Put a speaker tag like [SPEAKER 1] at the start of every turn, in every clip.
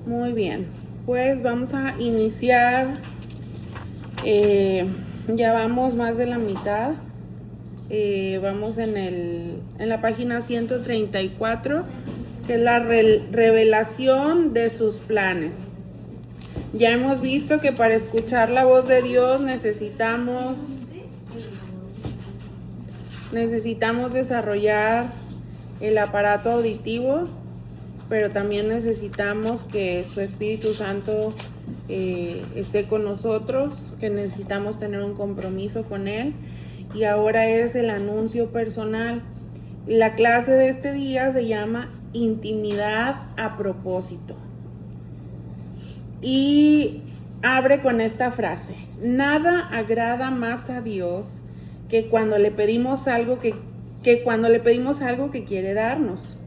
[SPEAKER 1] Muy bien, pues vamos a iniciar. Ya vamos más de la mitad. Vamos en la página 134, que es la revelación de sus planes. Ya hemos visto que para escuchar la voz de Dios necesitamos desarrollar el aparato auditivo, pero también necesitamos que su Espíritu Santo esté con nosotros, que necesitamos tener un compromiso con Él. Y ahora es el anuncio personal. La clase de este día se llama Intimidad a propósito. Y abre con esta frase: nada agrada más a Dios que cuando le pedimos algo que quiere darnos.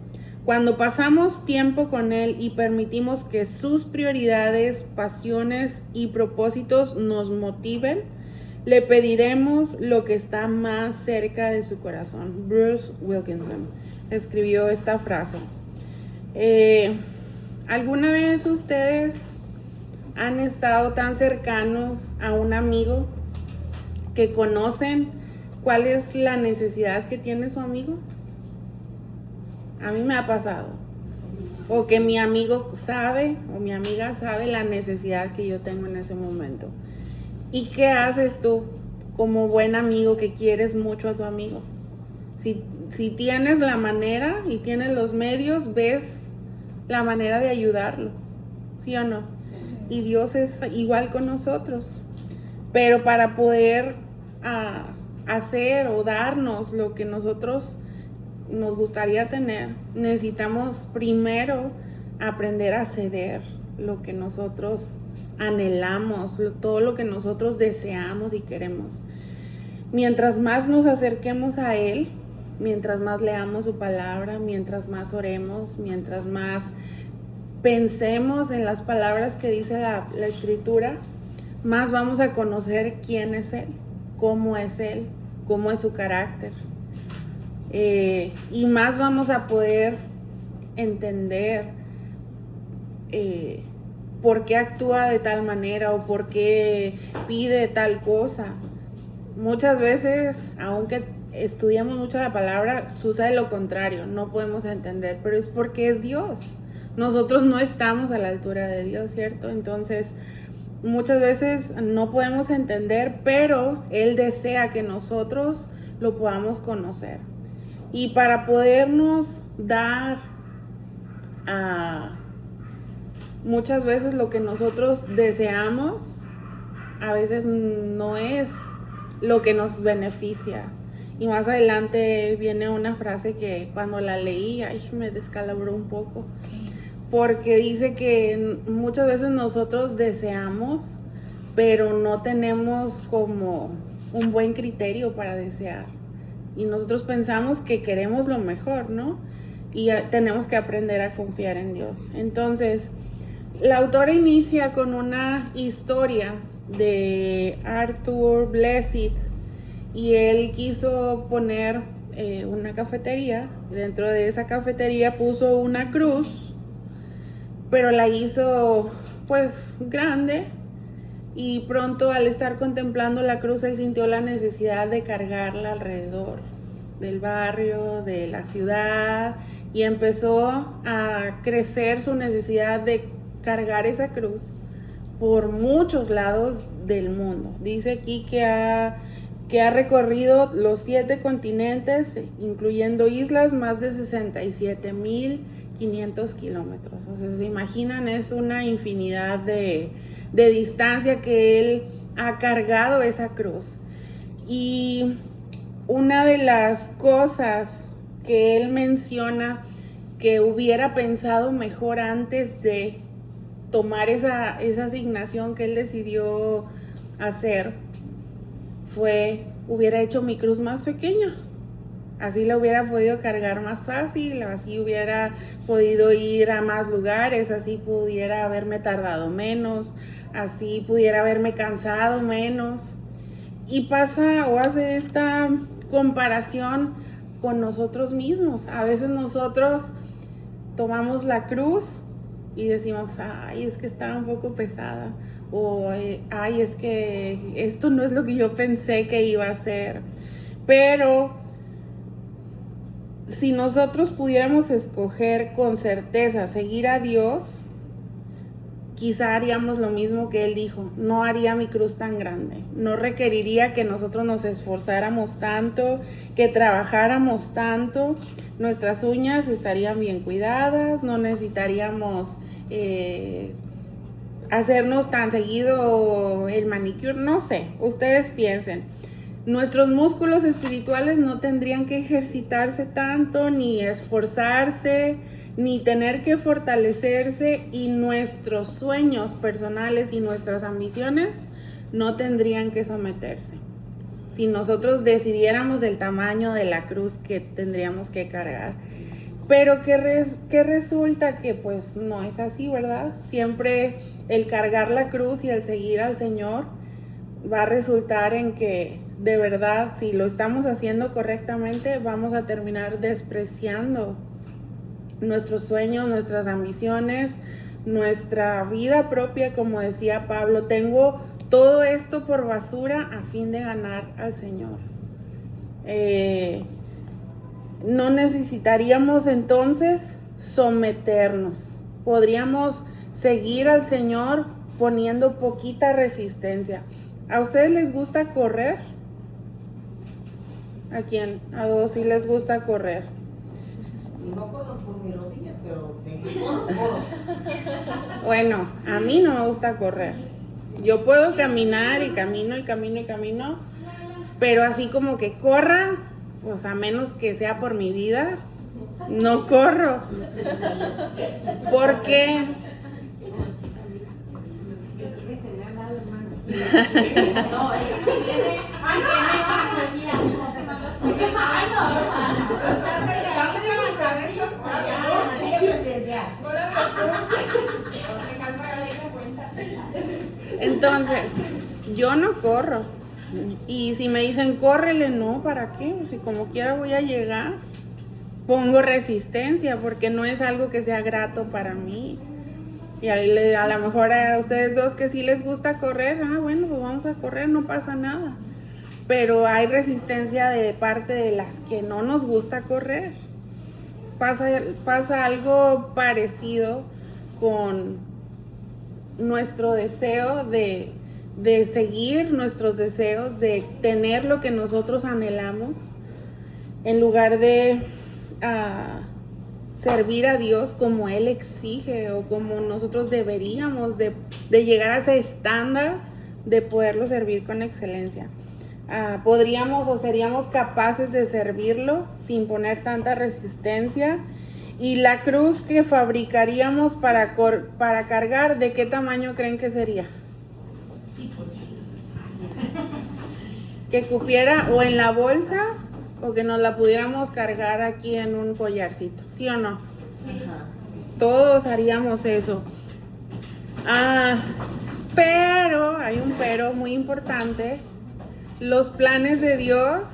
[SPEAKER 1] Cuando pasamos tiempo con Él y permitimos que sus prioridades, pasiones y propósitos nos motiven, le pediremos lo que está más cerca de su corazón. Bruce Wilkinson escribió esta frase. ¿Alguna vez ustedes han estado tan cercanos a un amigo que conocen cuál es la necesidad que tiene su amigo? A mí me ha pasado. O que mi amigo sabe o mi amiga sabe la necesidad que yo tengo en ese momento. ¿Y qué haces tú como buen amigo que quieres mucho a tu amigo? Si tienes la manera y tienes los medios, ves la manera de ayudarlo, ¿sí o no? Y Dios es igual con nosotros. Pero para poder hacer o darnos lo que nosotros nos gustaría tener, necesitamos primero aprender a ceder lo que nosotros anhelamos, todo lo que nosotros deseamos y queremos. Mientras más nos acerquemos a Él, mientras más leamos su palabra, mientras más oremos, mientras más pensemos en las palabras que dice la Escritura, más vamos a conocer quién es Él, cómo es su carácter. Y más vamos a poder entender por qué actúa de tal manera o por qué pide tal cosa. Muchas veces, aunque estudiamos mucho la palabra, sucede lo contrario, no podemos entender, pero es porque es Dios. Nosotros no estamos a la altura de Dios, ¿cierto? Entonces, muchas veces no podemos entender, pero Él desea que nosotros lo podamos conocer. Y para podernos dar muchas veces lo que nosotros deseamos, a veces no es lo que nos beneficia. Y más adelante viene una frase que cuando la leí, me descalabró un poco. Porque dice que muchas veces nosotros deseamos, pero no tenemos como un buen criterio para desear. Y nosotros pensamos que queremos lo mejor, ¿no? Y tenemos que aprender a confiar en Dios. Entonces, la autora inicia con una historia de Arthur Blessitt, y él quiso poner una cafetería. Dentro de esa cafetería puso una cruz, pero la hizo pues grande. Y pronto, al estar contemplando la cruz, él sintió la necesidad de cargarla alrededor del barrio, de la ciudad, y empezó a crecer su necesidad de cargar esa cruz por muchos lados del mundo. Dice aquí que ha recorrido los 7 continentes, incluyendo islas, más de 67,500 kilómetros. O sea, se imaginan, es una infinidad de distancia que él ha cargado esa cruz. Y una de las cosas que él menciona que hubiera pensado mejor antes de tomar esa asignación que él decidió hacer fue: hubiera hecho mi cruz más pequeña. Así la hubiera podido cargar más fácil, así hubiera podido ir a más lugares, así pudiera haberme tardado menos, así pudiera haberme cansado menos. Y pasa o hace esta comparación con nosotros mismos. A veces nosotros tomamos la cruz y decimos, ay, es que está un poco pesada, o ay, es que esto no es lo que yo pensé que iba a ser. Pero si nosotros pudiéramos escoger con certeza seguir a Dios, quizá haríamos lo mismo que Él dijo, no haría mi cruz tan grande, no requeriría que nosotros nos esforzáramos tanto, que trabajáramos tanto, nuestras uñas estarían bien cuidadas, no necesitaríamos hacernos tan seguido el manicure, no sé, ustedes piensen. Nuestros músculos espirituales no tendrían que ejercitarse tanto, ni esforzarse, ni tener que fortalecerse, y nuestros sueños personales y nuestras ambiciones no tendrían que someterse. Si nosotros decidiéramos el tamaño de la cruz que tendríamos que cargar. Pero que resulta que pues no es así, ¿verdad? Siempre el cargar la cruz y el seguir al Señor va a resultar en que de verdad, si lo estamos haciendo correctamente, vamos a terminar despreciando nuestros sueños, nuestras ambiciones, nuestra vida propia. Como decía Pablo, tengo todo esto por basura a fin de ganar al Señor. No necesitaríamos entonces someternos. Podríamos seguir al Señor poniendo poquita resistencia. ¿A ustedes les gusta correr? ¿A quién? A dos sí les gusta correr.
[SPEAKER 2] No corro por mis rodillas, pero corro.
[SPEAKER 1] Bueno, a mí no me gusta correr. Yo puedo caminar y camino, pero así como que corra, pues a menos que sea por mi vida, no corro. ¿Por qué?
[SPEAKER 2] No, es que viene.
[SPEAKER 1] Entonces, yo no corro. Y si me dicen, córrele, no, ¿para qué? Si como quiera voy a llegar, pongo resistencia porque no es algo que sea grato para mí. Y a lo mejor a ustedes dos que sí les gusta correr, bueno, pues vamos a correr, no pasa nada. Pero hay resistencia de parte de las que no nos gusta correr. Pasa algo parecido con nuestro deseo de seguir, nuestros deseos de tener lo que nosotros anhelamos, en lugar de servir a Dios como Él exige o como nosotros deberíamos de llegar a ese estándar de poderlo servir con excelencia. Podríamos o seríamos capaces de servirlo sin poner tanta resistencia. Y la cruz que fabricaríamos para cargar, ¿de qué tamaño creen que sería? Que cupiera o en la bolsa o que nos la pudiéramos cargar aquí en un collarcito, ¿sí o no? Sí. Todos haríamos eso. Pero hay un pero muy importante. Los planes de Dios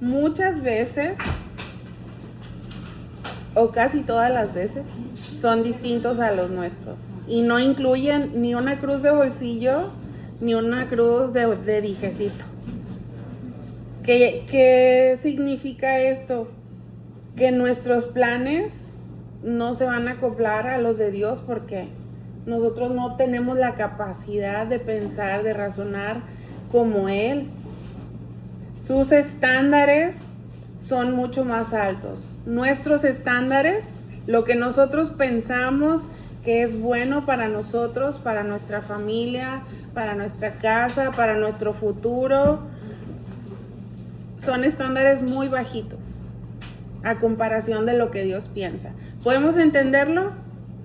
[SPEAKER 1] muchas veces, o casi todas las veces, son distintos a los nuestros y no incluyen ni una cruz de bolsillo ni una cruz de dijecito. ¿Qué significa esto? Que nuestros planes no se van a acoplar a los de Dios porque nosotros no tenemos la capacidad de pensar, de razonar como Él. Sus estándares son mucho más altos. Nuestros estándares, lo que nosotros pensamos que es bueno para nosotros, para nuestra familia, para nuestra casa, para nuestro futuro, son estándares muy bajitos a comparación de lo que Dios piensa. ¿Podemos entenderlo?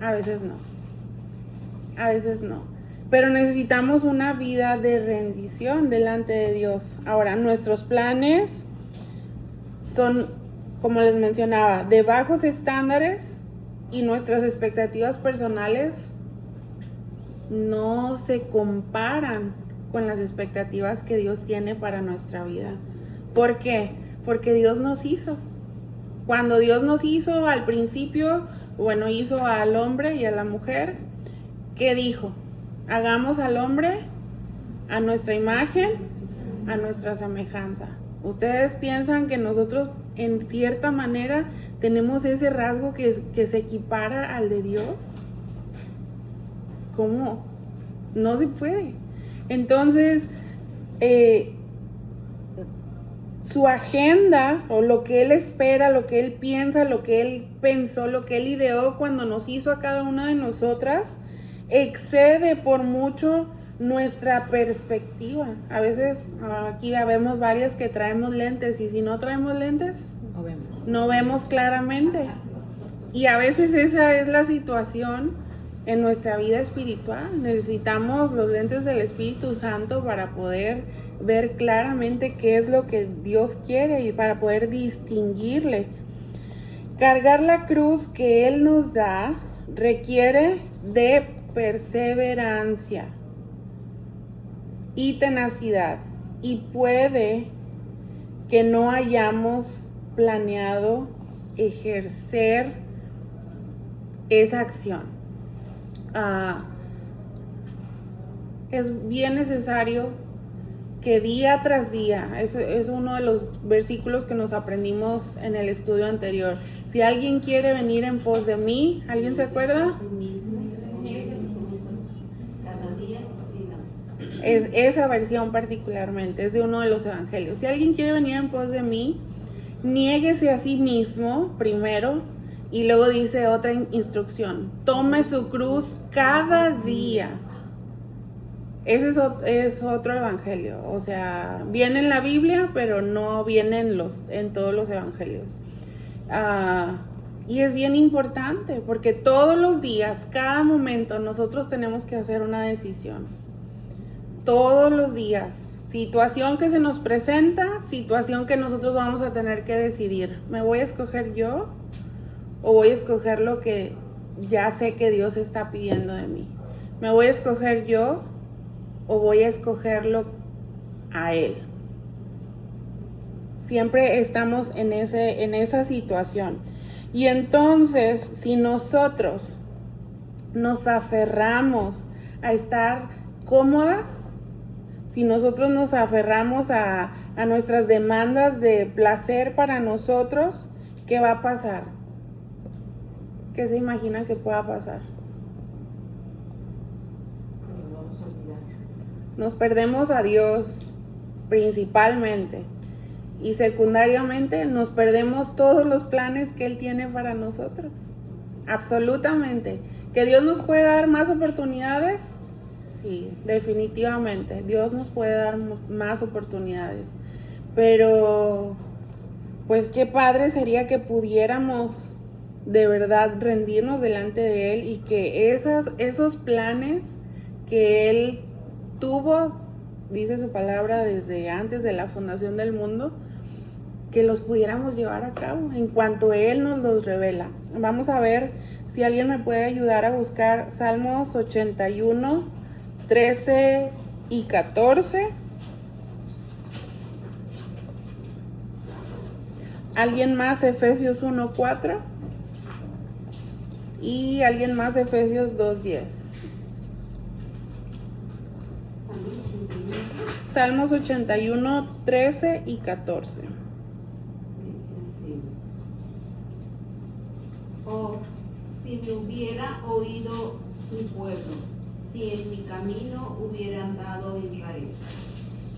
[SPEAKER 1] A veces no. A veces no. Pero necesitamos una vida de rendición delante de Dios. Ahora, nuestros planes son, como les mencionaba, de bajos estándares y nuestras expectativas personales no se comparan con las expectativas que Dios tiene para nuestra vida. ¿Por qué? Porque Dios nos hizo. Cuando Dios nos hizo al principio, bueno, hizo al hombre y a la mujer, ¿qué dijo? Hagamos al hombre a nuestra imagen, a nuestra semejanza. ¿Ustedes piensan que nosotros en cierta manera tenemos ese rasgo que se equipara al de Dios? ¿Cómo? No se puede. Entonces, su agenda o lo que él espera, lo que él piensa, lo que él pensó, lo que él ideó cuando nos hizo a cada una de nosotras, excede por mucho nuestra perspectiva. A veces aquí vemos varias que traemos lentes y si no traemos lentes, no vemos claramente. Y a veces esa es la situación en nuestra vida espiritual. Necesitamos los lentes del Espíritu Santo para poder ver claramente qué es lo que Dios quiere y para poder distinguirle. Cargar la cruz que Él nos da requiere de perseverancia y tenacidad, y puede que no hayamos planeado ejercer esa acción. Es bien necesario que día tras día, es uno de los versículos que nos aprendimos en el estudio anterior. Si alguien quiere venir en pos de mí, ¿alguien se acuerda? Es esa versión particularmente, es de uno de los evangelios. Si alguien quiere venir en pos de mí, niéguese a sí mismo primero, y luego dice otra instrucción: tome su cruz cada día. Ese es otro evangelio, o sea, viene en la Biblia, pero no viene en todos los evangelios. Y es bien importante, porque todos los días, cada momento, nosotros tenemos que hacer una decisión. Todos los días, situación que se nos presenta, situación que nosotros vamos a tener que decidir. ¿Me voy a escoger yo o voy a escoger lo que ya sé que Dios está pidiendo de mí? ¿Me voy a escoger yo o voy a escogerlo a Él? Siempre estamos en esa situación. Y entonces, si nosotros nos aferramos a estar cómodas, si nosotros nos aferramos a nuestras demandas de placer para nosotros, ¿qué va a pasar? ¿Qué se imaginan que pueda pasar? Nos perdemos a Dios principalmente, y secundariamente nos perdemos todos los planes que Él tiene para nosotros. Absolutamente. ¿Que Dios nos puede dar más oportunidades? Sí, definitivamente. Dios nos puede dar más oportunidades. Pero, pues qué padre sería que pudiéramos de verdad rendirnos delante de Él, y que esos planes que Él tuvo, dice su palabra, desde antes de la fundación del mundo, que los pudiéramos llevar a cabo en cuanto Él nos los revela. Vamos a ver si alguien me puede ayudar a buscar Salmos 81, 13 y 14. ¿Alguien más? Efesios 1, 4. Y alguien más, Efesios 2, 10. Salmos 81, 13 y 14.
[SPEAKER 3] Oh, si me hubiera oído mi pueblo, si en mi camino hubiera andado Israel,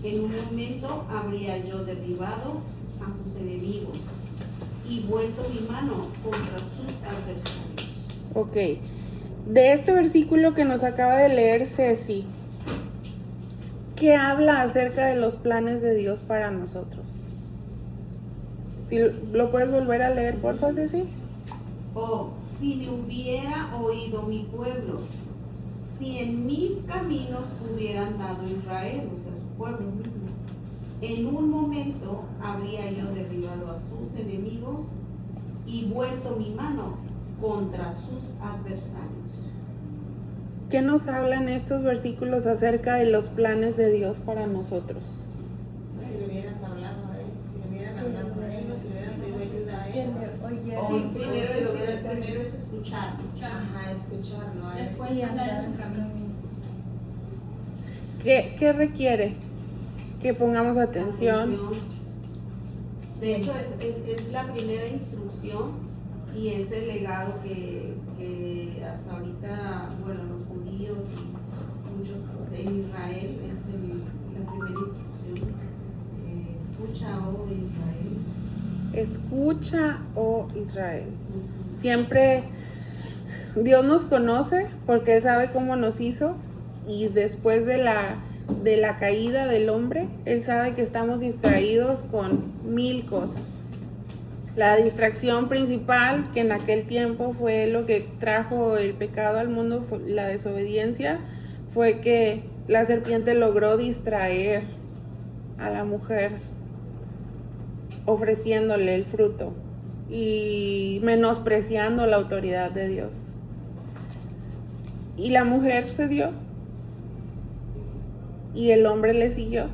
[SPEAKER 3] en un momento habría yo derribado a sus enemigos y vuelto mi mano contra sus adversarios.
[SPEAKER 1] Ok, de este versículo que nos acaba de leer Ceci, ¿qué habla acerca de los planes de Dios para nosotros? Si lo puedes volver a leer, porfa, Ceci.
[SPEAKER 3] Oh, si me hubiera oído mi pueblo, si en mis caminos hubiera andado Israel, o sea, su pueblo mismo, en un momento habría yo derribado a sus enemigos y vuelto mi mano contra sus adversarios.
[SPEAKER 1] ¿Qué nos hablan estos versículos acerca de los planes de Dios para nosotros?
[SPEAKER 2] Si le hubieras hablado a Él, si le hubieran hablado a Él, o si le hubieran pedido ayuda a Él.
[SPEAKER 4] Primero le hubieran
[SPEAKER 3] primero es escucharlo.
[SPEAKER 2] Ajá, escucharlo.
[SPEAKER 4] Después andar en su camino.
[SPEAKER 1] ¿Qué requiere? Que pongamos atención.
[SPEAKER 3] De hecho, es la primera instrucción y es el legado que hasta ahorita, bueno, los judíos y muchos en Israel es la primera instrucción. Escucha, oh Israel.
[SPEAKER 1] Escucha, oh Israel. Siempre Dios nos conoce porque Él sabe cómo nos hizo, y después de la caída del hombre, Él sabe que estamos distraídos con 1000 cosas. La distracción principal, que en aquel tiempo fue lo que trajo el pecado al mundo, fue la desobediencia, fue que la serpiente logró distraer a la mujer ofreciéndole el fruto y menospreciando la autoridad de Dios. Y la mujer cedió y el hombre le siguió.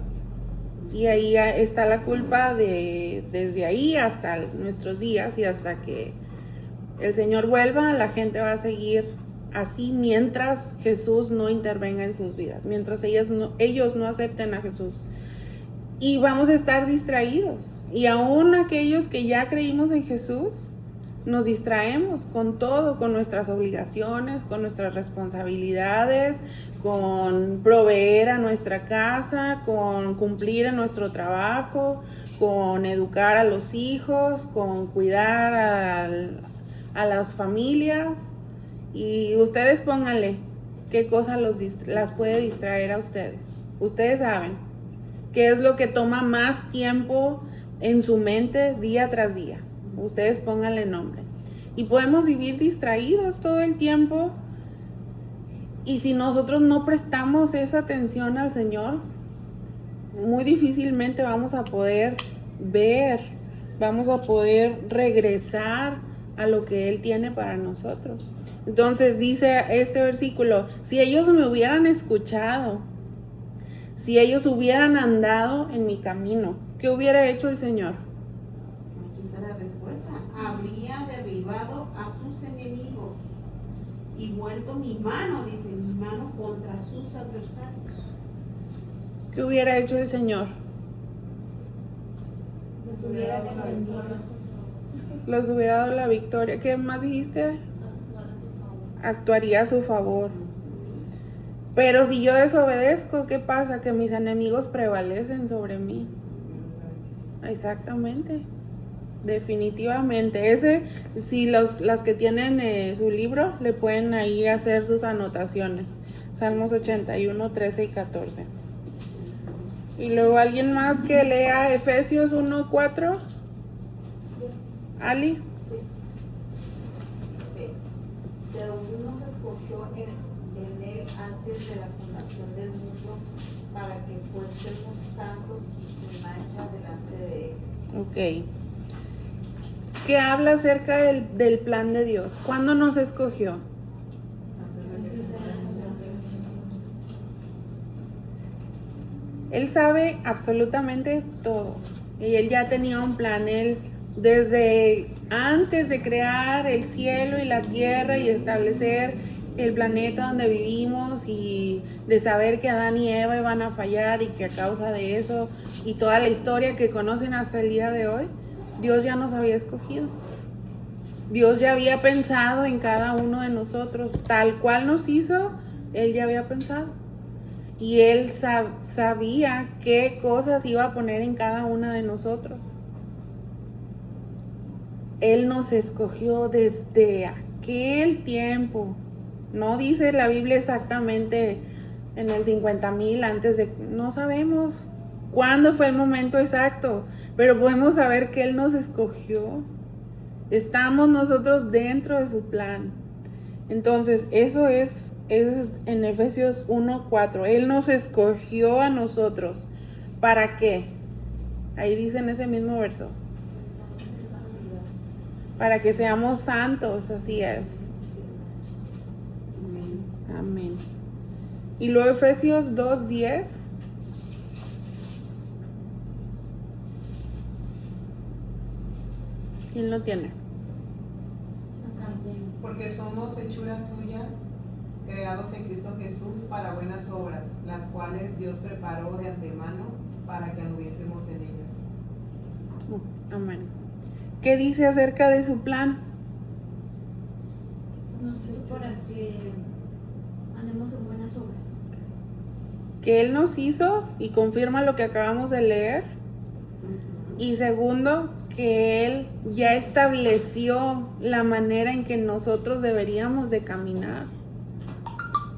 [SPEAKER 1] Y ahí está la culpa desde ahí hasta nuestros días, y hasta que el Señor vuelva, la gente va a seguir así mientras Jesús no intervenga en sus vidas, mientras ellos no acepten a Jesús. Y vamos a estar distraídos. Y aún aquellos que ya creímos en Jesús, nos distraemos con todo, con nuestras obligaciones, con nuestras responsabilidades, con proveer a nuestra casa, con cumplir en nuestro trabajo, con educar a los hijos, con cuidar a las familias. Y ustedes pónganle qué cosa las puede distraer a ustedes. Ustedes saben qué es lo que toma más tiempo en su mente día tras día. Ustedes pónganle nombre. Y podemos vivir distraídos todo el tiempo. Y si nosotros no prestamos esa atención al Señor, muy difícilmente vamos a poder ver, vamos a poder regresar a lo que Él tiene para nosotros. Entonces dice este versículo: si ellos me hubieran escuchado, si ellos hubieran andado en mi camino, ¿qué hubiera hecho el Señor?
[SPEAKER 3] Aquí está la respuesta. Habría derribado a sus enemigos y vuelto mi mano, dice, mi mano contra sus adversarios.
[SPEAKER 1] ¿Qué hubiera hecho el Señor? Los hubiera dado la victoria. ¿Qué más dijiste? Actuaría a su favor. Pero si yo desobedezco, ¿qué pasa? Que mis enemigos prevalecen sobre mí. Exactamente. Definitivamente. Si las que tienen su libro, le pueden ahí hacer sus anotaciones. Salmos 81, 13 y 14. Y luego alguien más que lea Efesios 1, 4. Ali.
[SPEAKER 2] Según nos escogió en él antes de la fundación del mundo, para que fuésemos santos y sin mancha delante de él.
[SPEAKER 1] Ok. ¿Qué habla acerca del plan de Dios? ¿Cuándo nos escogió? Él sabe absolutamente todo. Y Él ya tenía un plan. Él, desde antes de crear el cielo y la tierra y establecer el planeta donde vivimos, y de saber que Adán y Eva iban a fallar y que a causa de eso y toda la historia que conocen hasta el día de hoy, Dios ya nos había escogido. Dios ya había pensado en cada uno de nosotros, tal cual nos hizo, Él ya había pensado. Y Él sabía qué cosas iba a poner en cada una de nosotros. Él nos escogió desde aquel tiempo. No dice la Biblia exactamente en el 50,000 antes de... No sabemos cuándo fue el momento exacto, pero podemos saber que Él nos escogió. Estamos nosotros dentro de su plan. Entonces, eso es en Efesios 1:4. Él nos escogió a nosotros. ¿Para qué? Ahí dice en ese mismo verso. Para que seamos santos, así es. Amén. Y luego Efesios 2:10. ¿Quién lo tiene?
[SPEAKER 4] porque somos hechura suya, creados en Cristo Jesús para buenas obras, las cuales Dios preparó de antemano para que anduviésemos en ellas.
[SPEAKER 1] Amén. ¿Qué dice acerca de su plan?
[SPEAKER 5] Nos hizo para que andemos en buenas obras.
[SPEAKER 1] Que Él nos hizo y confirma lo que acabamos de leer. Y segundo, que Él ya estableció la manera en que nosotros deberíamos de caminar,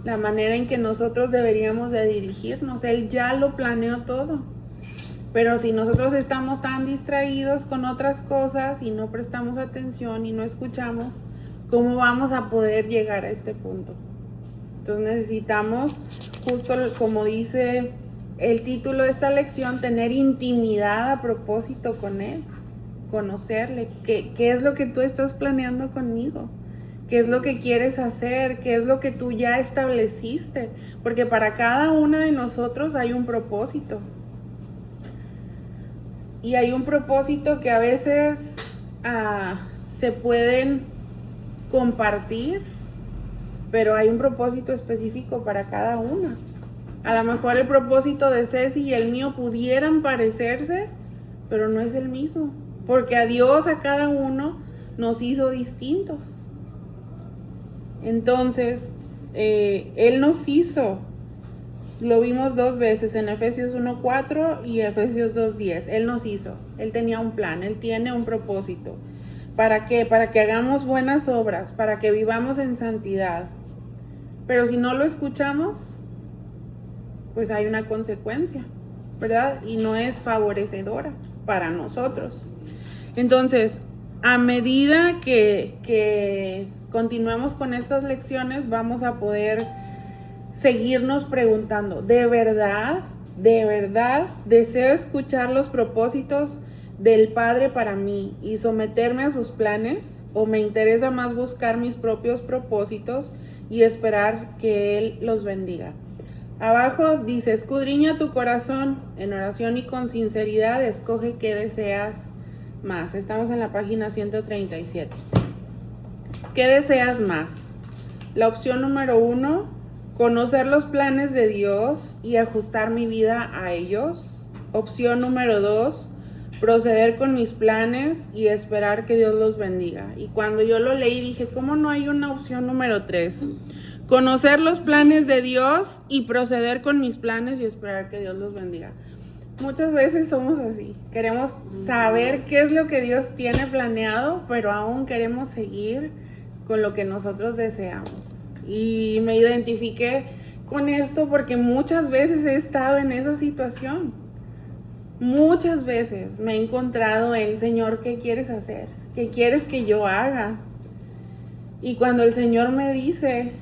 [SPEAKER 1] la manera en que nosotros deberíamos de dirigirnos. Él ya lo planeó todo. Pero si nosotros estamos tan distraídos con otras cosas y no prestamos atención y no escuchamos, ¿cómo vamos a poder llegar a este punto? Entonces necesitamos, justo como dice el título de esta lección, tener intimidad a propósito con Él, conocerle. ¿Qué es lo que tú estás planeando conmigo? ¿Qué es lo que quieres hacer? ¿Qué es lo que tú ya estableciste? Porque para cada uno de nosotros hay un propósito. Y hay un propósito que a veces se pueden compartir, pero hay un propósito específico para cada una. A lo mejor el propósito de Ceci y el mío pudieran parecerse, pero no es el mismo, porque a Dios, a cada uno, nos hizo distintos. Entonces, Él nos hizo, lo vimos 2 veces, en Efesios 1:4 y Efesios 2:10. Él nos hizo, Él tenía un plan, Él tiene un propósito. ¿Para qué? Para que hagamos buenas obras, para que vivamos en santidad. Pero si no lo escuchamos, pues hay una consecuencia, ¿verdad? Y no es favorecedora para nosotros. Entonces, a medida que continuemos con estas lecciones, vamos a poder seguirnos preguntando, ¿de verdad deseo escuchar los propósitos del Padre para mí y someterme a sus planes? ¿O me interesa más buscar mis propios propósitos y esperar que Él los bendiga? Abajo dice, escudriña tu corazón en oración y con sinceridad, escoge qué deseas más. Estamos en la página 137. ¿Qué deseas más? La opción número 1, conocer los planes de Dios y ajustar mi vida a ellos. Opción número 2, proceder con mis planes y esperar que Dios los bendiga. Y cuando yo lo leí dije, ¿cómo no hay una opción número 3? Conocer los planes de Dios y proceder con mis planes y esperar que Dios los bendiga. Muchas veces somos así, queremos saber qué es lo que Dios tiene planeado, pero aún queremos seguir con lo que nosotros deseamos. Y me identifiqué con esto porque muchas veces he estado en esa situación. Muchas veces me he encontrado en, Señor, ¿qué quieres hacer? ¿Qué quieres que yo haga? Y cuando el Señor me dice,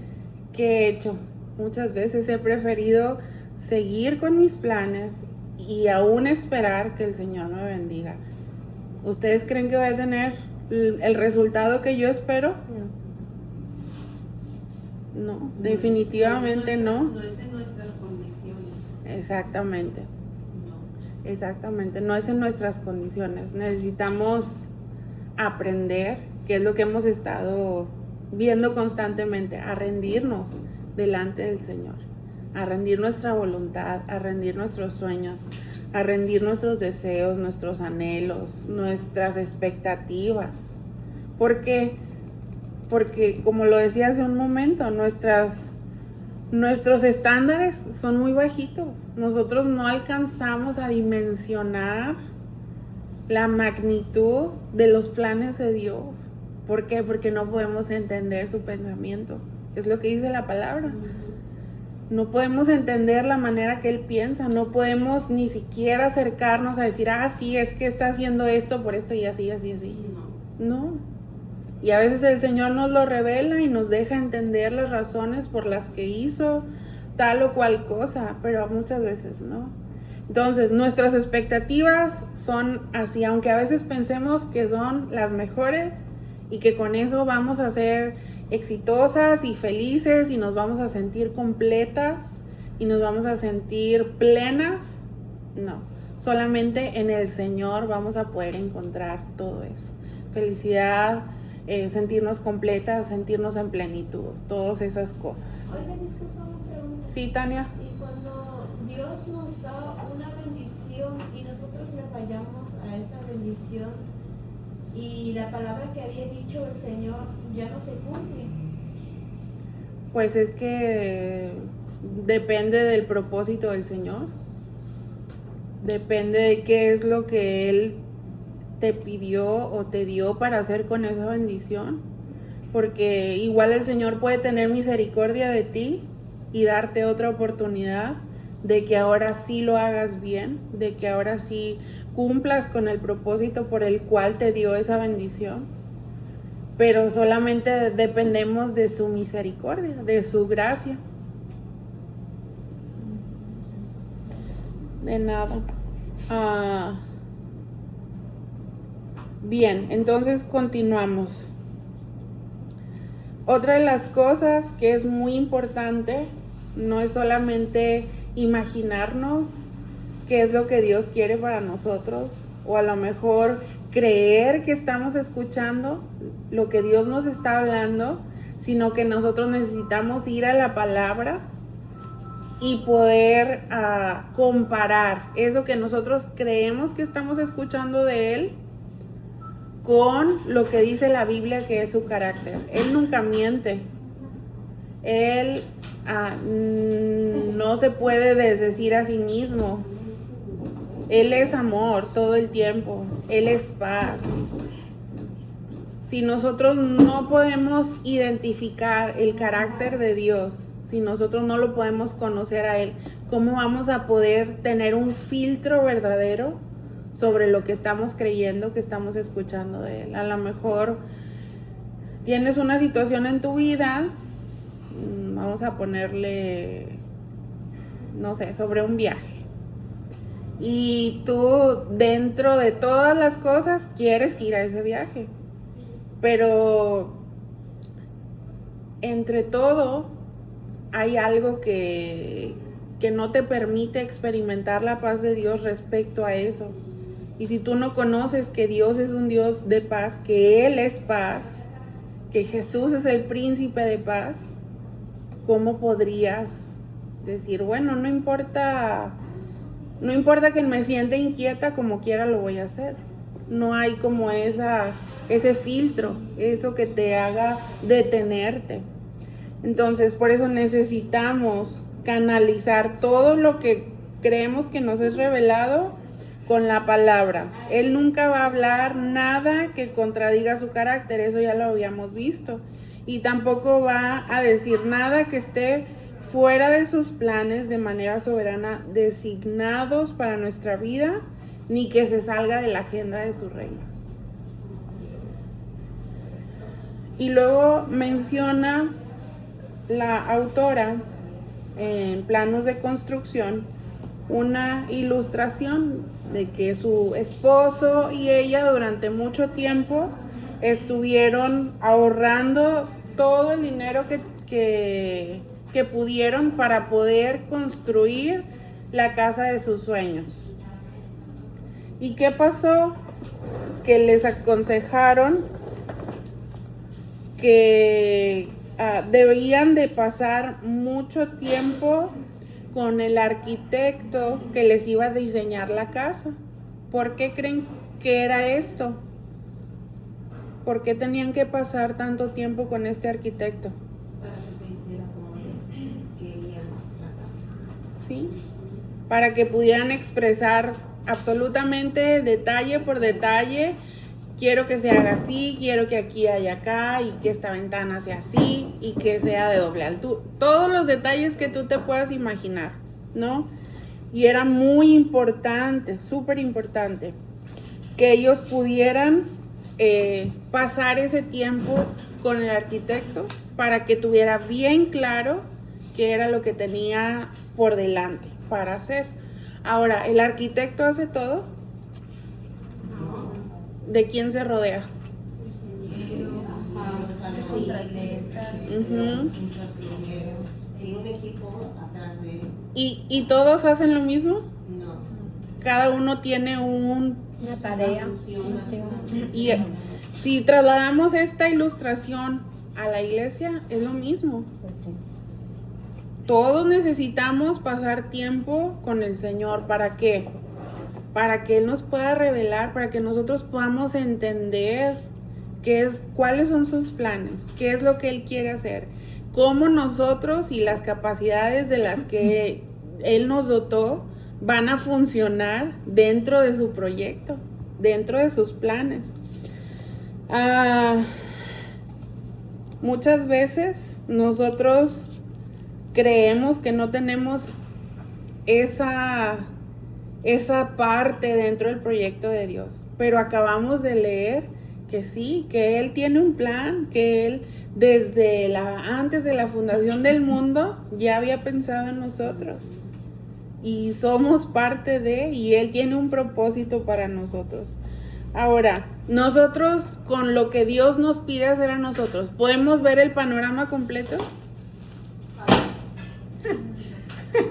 [SPEAKER 1] ¿qué he hecho? Muchas veces he preferido seguir con mis planes y aún esperar que el Señor me bendiga. ¿Ustedes creen que voy a tener el resultado que yo espero? No, definitivamente no.
[SPEAKER 3] No es en nuestras condiciones.
[SPEAKER 1] Exactamente.
[SPEAKER 3] No.
[SPEAKER 1] Exactamente, no es en nuestras condiciones. Necesitamos aprender, que es lo que hemos estado viendo constantemente, a rendirnos delante del Señor, a rendir nuestra voluntad, a rendir nuestros sueños, a rendir nuestros deseos, nuestros anhelos, nuestras expectativas. ¿Por qué? Porque, como lo decía hace un momento, nuestros estándares son muy bajitos. Nosotros no alcanzamos a dimensionar la magnitud de los planes de Dios. ¿Por qué? Porque no podemos entender su pensamiento. Es lo que dice la palabra. No podemos entender la manera que Él piensa. No podemos ni siquiera acercarnos a decir, sí, es que está haciendo esto por esto y así, así, así. No. Y a veces el Señor nos lo revela y nos deja entender las razones por las que hizo tal o cual cosa, pero muchas veces no. Entonces, nuestras expectativas son así, aunque a veces pensemos que son las mejores y que con eso vamos a ser exitosas y felices y nos vamos a sentir completas y nos vamos a sentir plenas. No, solamente en el Señor vamos a poder encontrar todo eso. Felicidad, sentirnos completas, sentirnos en plenitud, todas esas cosas.
[SPEAKER 6] Oiga, disculpa una pregunta.
[SPEAKER 1] Sí, Tania.
[SPEAKER 6] Y cuando Dios nos da una bendición y nosotros le fallamos a esa bendición y la palabra que había dicho el Señor ya no se cumple.
[SPEAKER 1] Pues es que depende del propósito del Señor. Depende de qué es lo que Él te pidió o te dio para hacer con esa bendición. Porque igual el Señor puede tener misericordia de ti y darte otra oportunidad de que ahora sí lo hagas bien, de que ahora sí cumplas con el propósito por el cual te dio esa bendición. Pero solamente dependemos de su misericordia, de su gracia. De nada. Bien, entonces continuamos. Otra de las cosas que es muy importante no es solamente imaginarnos qué es lo que Dios quiere para nosotros, o a lo mejor creer que estamos escuchando lo que Dios nos está hablando, sino que nosotros necesitamos ir a la palabra y poder comparar eso que nosotros creemos que estamos escuchando de Él con lo que dice la Biblia que es su carácter. Él nunca miente. Él no se puede desdecir a sí mismo. Él es amor todo el tiempo. Él es paz. Si nosotros no podemos identificar el carácter de Dios, si nosotros no lo podemos conocer a Él, ¿cómo vamos a poder tener un filtro verdadero sobre lo que estamos creyendo, que estamos escuchando de Él? A lo mejor tienes una situación en tu vida, vamos a ponerle, no sé, sobre un viaje. Y tú, dentro de todas las cosas, quieres ir a ese viaje. Pero entre todo hay algo que no te permite experimentar la paz de Dios respecto a eso. Y si tú no conoces que Dios es un Dios de paz, que Él es paz, que Jesús es el príncipe de paz, ¿cómo podrías decir, bueno, no importa que me sienta inquieta, como quiera lo voy a hacer? No hay como ese filtro, eso que te haga detenerte. Entonces, por eso necesitamos canalizar todo lo que creemos que nos es revelado con la palabra. Él nunca va a hablar nada que contradiga su carácter, eso ya lo habíamos visto. Y tampoco va a decir nada que esté fuera de sus planes de manera soberana designados para nuestra vida, ni que se salga de la agenda de su reino. Y luego menciona la autora en Planos de Construcción una ilustración de que su esposo y ella durante mucho tiempo estuvieron ahorrando todo el dinero que pudieron para poder construir la casa de sus sueños. ¿Y qué pasó? Que les aconsejaron que debían de pasar mucho tiempo con el arquitecto que les iba a diseñar la casa. ¿Por qué creen que era esto? ¿Por qué tenían que pasar tanto tiempo con este arquitecto?
[SPEAKER 2] Para que se hiciera como ellos querían la casa.
[SPEAKER 1] ¿Sí? Para que pudieran expresar absolutamente detalle por detalle. Quiero que se haga así, quiero que aquí haya acá, y que esta ventana sea así, y que sea de doble altura. Todos los detalles que tú te puedas imaginar, ¿no? Y era muy importante, súper importante, que ellos pudieran pasar ese tiempo con el arquitecto para que tuviera bien claro qué era lo que tenía por delante para hacer. Ahora, ¿el arquitecto hace todo? ¿De quién se rodea?
[SPEAKER 2] Tiene un equipo atrás de él.
[SPEAKER 1] ¿Y todos hacen lo mismo?
[SPEAKER 2] No.
[SPEAKER 1] Cada uno tiene una
[SPEAKER 5] tarea.
[SPEAKER 1] Si trasladamos esta ilustración a la iglesia, es lo mismo. Todos necesitamos pasar tiempo con el Señor. ¿Para qué? Para que Él nos pueda revelar, para que nosotros podamos entender cuáles son sus planes, qué es lo que Él quiere hacer, cómo nosotros y las capacidades de las que Él nos dotó van a funcionar dentro de su proyecto, dentro de sus planes. Muchas veces nosotros creemos que no tenemos esa parte dentro del proyecto de Dios, pero acabamos de leer que sí, que Él tiene un plan, que Él antes de la fundación del mundo ya había pensado en nosotros y somos parte y Él tiene un propósito para nosotros. Ahora, nosotros con lo que Dios nos pide hacer a nosotros, ¿podemos ver el panorama completo?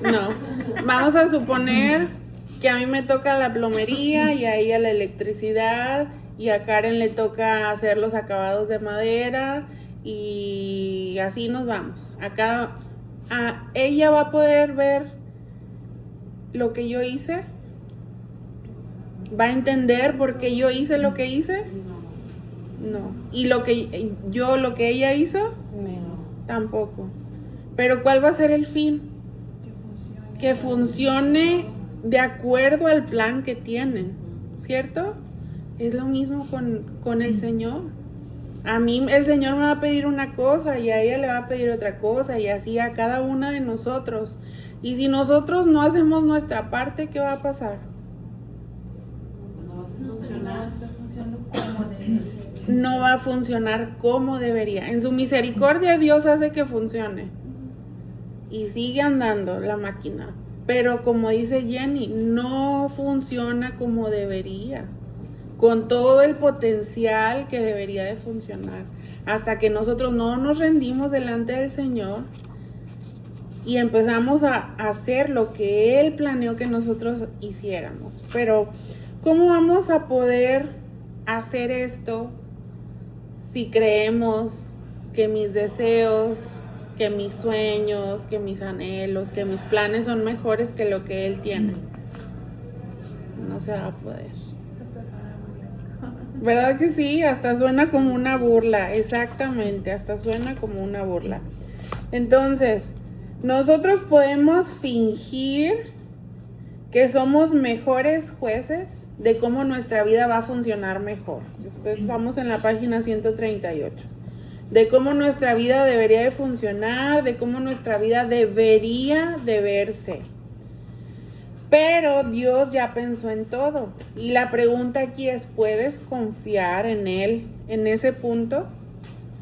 [SPEAKER 1] No. Vamos a suponer que a mí me toca la plomería y a ella la electricidad y a Karen le toca hacer los acabados de madera y así nos vamos. Ella va a poder ver lo que yo hice. ¿Va a entender por qué yo hice lo que hice? No. ¿Y lo que ella hizo? Tampoco. Pero ¿cuál va a ser el fin? Que funcione de acuerdo al plan que tienen, ¿cierto? Es lo mismo con el Señor. A mí el Señor me va a pedir una cosa y a ella le va a pedir otra cosa y así a cada una de nosotros. Y si nosotros no hacemos nuestra parte, ¿qué va a pasar? No va a funcionar como debería. En su misericordia Dios hace que funcione y sigue andando la máquina, pero como dice Jenny, no funciona como debería, con todo el potencial que debería de funcionar, hasta que nosotros no nos rendimos delante del Señor y empezamos a hacer lo que Él planeó que nosotros hiciéramos. Pero ¿cómo vamos a poder hacer esto si creemos que mis deseos, que mis sueños, que mis anhelos, que mis planes son mejores que lo que Él tiene? No se va a poder. ¿Verdad que sí? Hasta suena como una burla, exactamente, hasta suena como una burla. Entonces, nosotros podemos fingir que somos mejores jueces de cómo nuestra vida va a funcionar mejor. Estamos en la página 138. De cómo nuestra vida debería de funcionar, de cómo nuestra vida debería de verse. Pero Dios ya pensó en todo. Y la pregunta aquí es, ¿puedes confiar en Él en ese punto?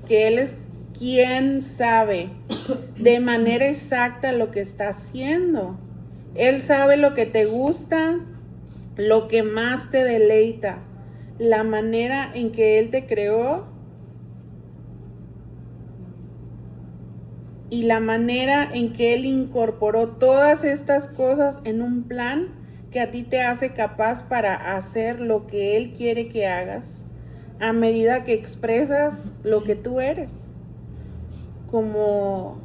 [SPEAKER 1] Que Él es quien sabe de manera exacta lo que está haciendo. Él sabe lo que te gusta, lo que más te deleita, la manera en que Él te creó y la manera en que Él incorporó todas estas cosas en un plan que a ti te hace capaz para hacer lo que Él quiere que hagas a medida que expresas lo que tú eres. Como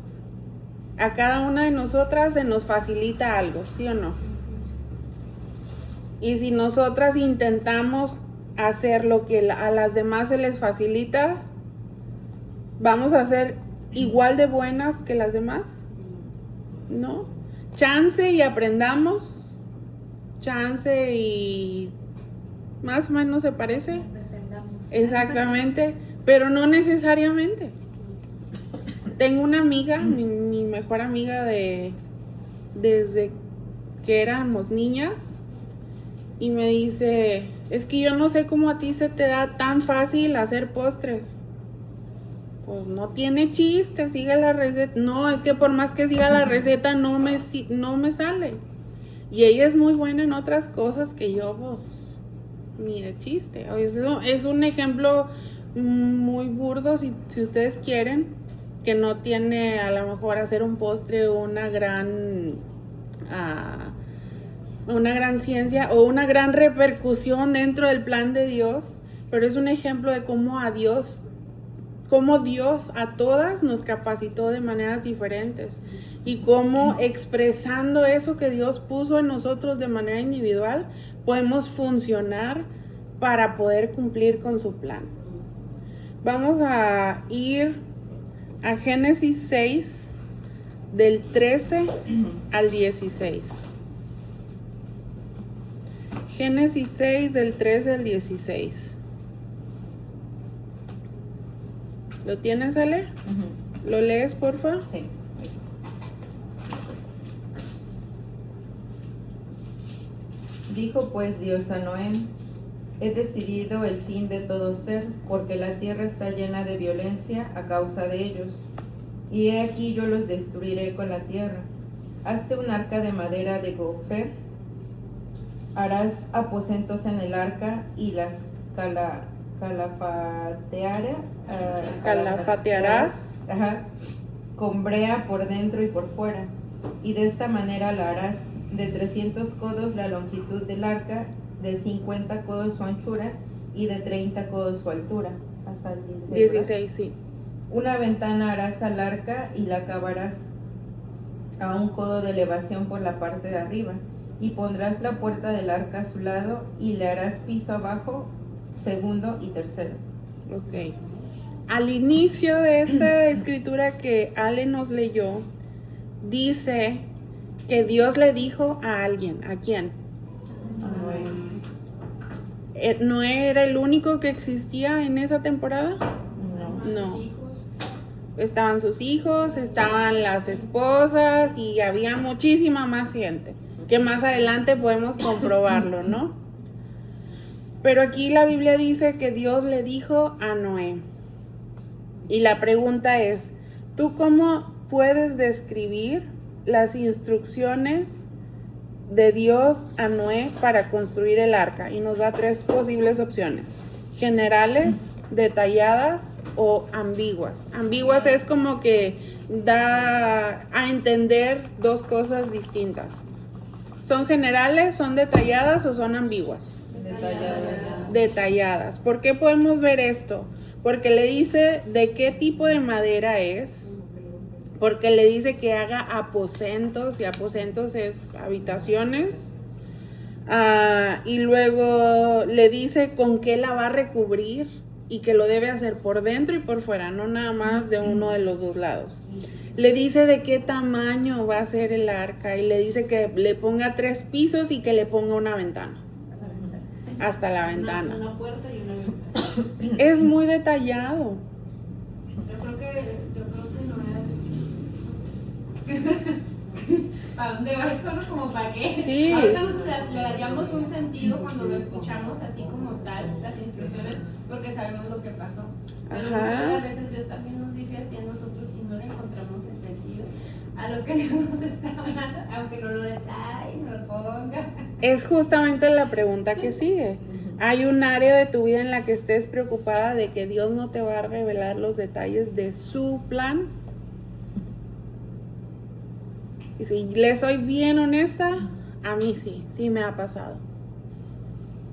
[SPEAKER 1] a cada una de nosotras se nos facilita algo, ¿sí o no? Y si nosotras intentamos hacer lo que a las demás se les facilita, ¿vamos a ser igual de buenas que las demás? ¿No? Chance y aprendamos, chance y más o menos se parece. Exactamente, pero no necesariamente. Tengo una amiga, mi mejor amiga desde que éramos niñas, y me dice, es que yo no sé cómo a ti se te da tan fácil hacer postres. Pues no tiene chiste, sigue la receta. No, es que por más que siga la receta no me sale. Y ella es muy buena en otras cosas que yo, pues, ni de chiste. Es un ejemplo muy burdo, si ustedes quieren, que no tiene a lo mejor hacer un postre una gran ciencia o una gran repercusión dentro del plan de Dios, pero es un ejemplo de cómo Dios a todas nos capacitó de maneras diferentes y cómo expresando eso que Dios puso en nosotros de manera individual, podemos funcionar para poder cumplir con su plan. Vamos a ir a Génesis 6, del 13 al 16. Génesis 6, del 13 al 16. ¿Lo tienes, Ale?
[SPEAKER 7] Ujú.
[SPEAKER 1] ¿Lo lees, porfa?
[SPEAKER 7] Sí. Dijo pues Dios a Noé: he decidido el fin de todo ser, porque la tierra está llena de violencia a causa de ellos. Y he aquí yo los destruiré con la tierra. Hazte un arca de madera de gofer. Harás aposentos en el arca y las
[SPEAKER 1] Calafatearás.
[SPEAKER 7] Ajá, con brea por dentro y por fuera. Y de esta manera la harás: de 300 codos la longitud del arca, de 50 codos su anchura y de 30 codos su altura. Hasta el 16, ¿verdad?
[SPEAKER 1] 16, sí.
[SPEAKER 7] Una ventana harás al arca y la acabarás a un codo de elevación por la parte de arriba. Y pondrás la puerta del arca a su lado y le harás piso abajo, segundo y tercero.
[SPEAKER 1] Ok. Al inicio de esta escritura que Ale nos leyó, dice que Dios le dijo a alguien. ¿A quién? ¿Noé era el único que existía en esa temporada? No. Estaban sus hijos, estaban las esposas y había muchísima más gente, que más adelante podemos comprobarlo, ¿no? Pero aquí la Biblia dice que Dios le dijo a Noé. Y la pregunta es, ¿tú cómo puedes describir las instrucciones de Dios a Noé para construir el arca? Y nos da 3 posibles opciones: generales, detalladas o ambiguas. Ambiguas es como que da a entender 2 cosas distintas. ¿Son generales, son detalladas o son ambiguas? Detalladas. ¿Por qué podemos ver esto? Porque le dice de qué tipo de madera es, porque le dice que haga aposentos, y aposentos es habitaciones, y luego le dice con qué la va a recubrir y que lo debe hacer por dentro y por fuera, no nada más de uno de los 2 lados. Le dice de qué tamaño va a ser el arca y le dice que le ponga 3 pisos y que le ponga una ventana. Hasta la ventana.
[SPEAKER 3] Una puerta y una ventana.
[SPEAKER 1] Es muy detallado.
[SPEAKER 6] Yo creo que no era. ¿Para dónde va esto? ¿No? Como para qué.
[SPEAKER 1] Sí.
[SPEAKER 6] Ahorita le daríamos un sentido cuando lo escuchamos así como tal, las instrucciones, porque sabemos lo que pasó. Pero muchas de las veces Dios también nos dice así a nosotros y no le encontramos el sentido a lo que Dios nos está hablando, aunque no lo detalle, no lo ponga.
[SPEAKER 1] Es justamente la pregunta que sigue. ¿Hay un área de tu vida en la que estés preocupada de que Dios no te va a revelar los detalles de su plan? Y si le soy bien honesta, a mí sí me ha pasado.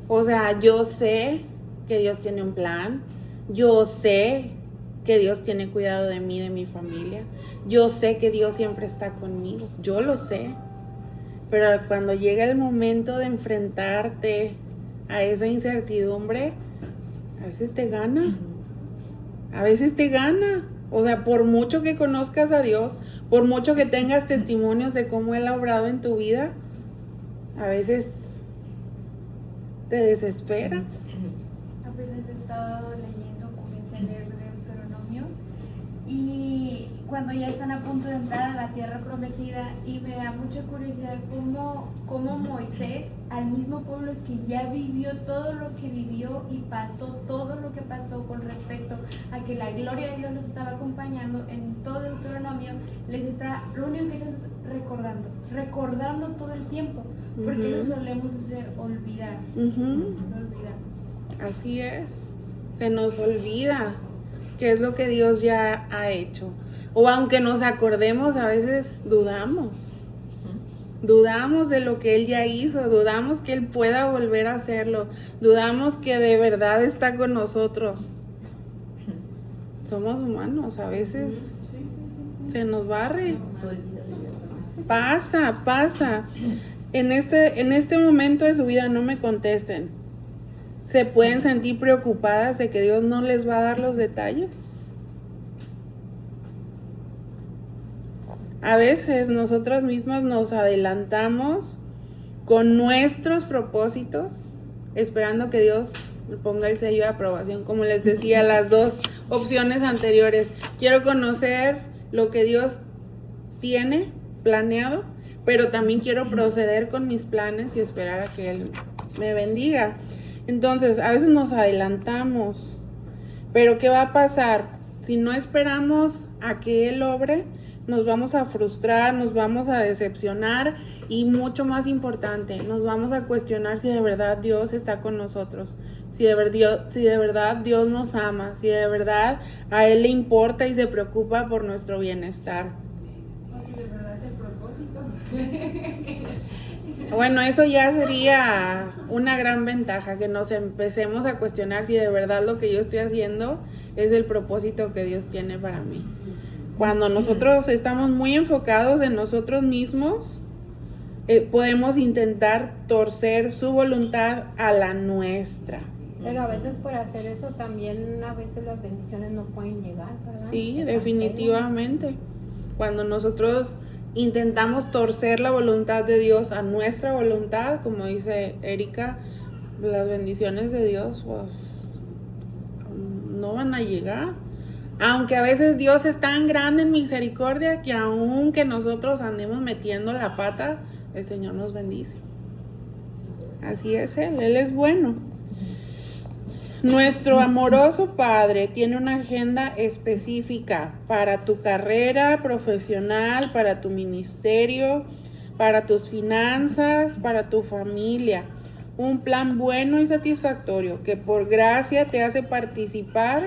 [SPEAKER 1] O sea, yo sé que Dios tiene un plan, yo sé que Dios tiene cuidado de mí, de mi familia, yo sé que Dios siempre está conmigo, yo lo sé. Pero cuando llega el momento de enfrentarte a esa incertidumbre, a veces te gana. O sea, por mucho que conozcas a Dios, por mucho que tengas testimonios de cómo Él ha obrado en tu vida, a veces te desesperas.
[SPEAKER 5] Apenas he estado leyendo, comencé a leer Deuteronomio, y cuando ya están a punto de entrar a la tierra prometida, y me da mucha curiosidad cómo Moisés, al mismo pueblo que ya vivió todo lo que vivió y pasó todo lo que pasó con respecto a que la gloria de Dios los estaba acompañando en todo Deuteronomio, les está, lo único que hacen es recordando todo el tiempo, porque eso solemos hacer, olvidar. No olvidamos.
[SPEAKER 1] Así es. Se nos olvida qué es lo que Dios ya ha hecho. O aunque nos acordemos, a veces dudamos. Dudamos de lo que Él ya hizo, dudamos que Él pueda volver a hacerlo, dudamos que de verdad está con nosotros. Somos humanos, a veces se nos barre. Pasa. En este momento de su vida no me contesten. ¿Se pueden sentir preocupadas de que Dios no les va a dar los detalles? A veces nosotras mismas nos adelantamos con nuestros propósitos, esperando que Dios ponga el sello de aprobación. Como les decía, las dos opciones anteriores. Quiero conocer lo que Dios tiene planeado, pero también quiero proceder con mis planes y esperar a que Él me bendiga. Entonces, a veces nos adelantamos, pero ¿qué va a pasar? Si no esperamos a que Él obre, nos vamos a frustrar, nos vamos a decepcionar y mucho más importante, nos vamos a cuestionar si de verdad Dios está con nosotros, si de verdad Dios nos ama, si de verdad a Él le importa y se preocupa por nuestro bienestar.
[SPEAKER 6] O si de verdad es el propósito.
[SPEAKER 1] Bueno, eso ya sería una gran ventaja, que nos empecemos a cuestionar si de verdad lo que yo estoy haciendo es el propósito que Dios tiene para mí. Cuando nosotros estamos muy enfocados en nosotros mismos, podemos intentar torcer su voluntad a la nuestra.
[SPEAKER 8] Pero a veces por hacer eso también a veces las bendiciones no pueden llegar, ¿verdad?
[SPEAKER 1] Sí, definitivamente. Cuando nosotros intentamos torcer la voluntad de Dios a nuestra voluntad, como dice Erika, las bendiciones de Dios pues no van a llegar. Aunque a veces Dios es tan grande en misericordia que aunque nosotros andemos metiendo la pata, el Señor nos bendice. Así es Él es bueno. Nuestro amoroso Padre tiene una agenda específica para tu carrera profesional, para tu ministerio, para tus finanzas, para tu familia. Un plan bueno y satisfactorio que por gracia te hace participar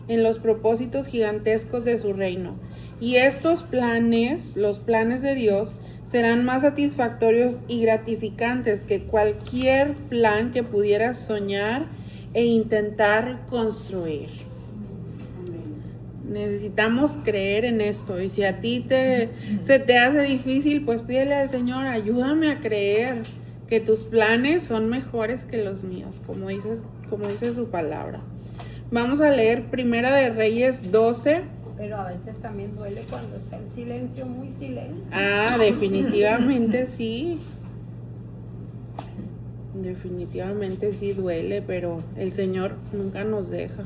[SPEAKER 1] en los propósitos gigantescos de su reino. Y estos planes, los planes de Dios, serán más satisfactorios y gratificantes que cualquier plan que pudieras soñar e intentar construir. Necesitamos creer en esto. Y si a ti se te hace difícil, pues pídele al Señor, ayúdame a creer que tus planes son mejores que los míos, como dice su palabra. Vamos a leer Primera de Reyes 12.
[SPEAKER 8] Pero a veces también duele cuando está el silencio, muy silencio.
[SPEAKER 1] Ah, definitivamente sí. Definitivamente sí duele, pero el Señor nunca nos deja.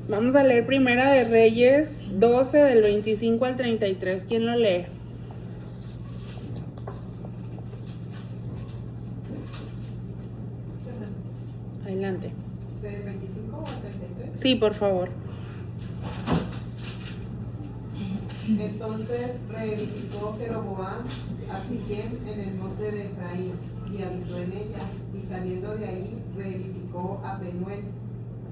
[SPEAKER 1] Vamos a leer Primera de Reyes 12 del 25 al 33. ¿Quién lo lee? Adelante.
[SPEAKER 4] ¿Del 25 o al 33?
[SPEAKER 1] Sí, por favor.
[SPEAKER 4] Entonces reedificó Jeroboam a Siquem en el monte de Efraín y habitó en ella, y saliendo de ahí reedificó a Penuel.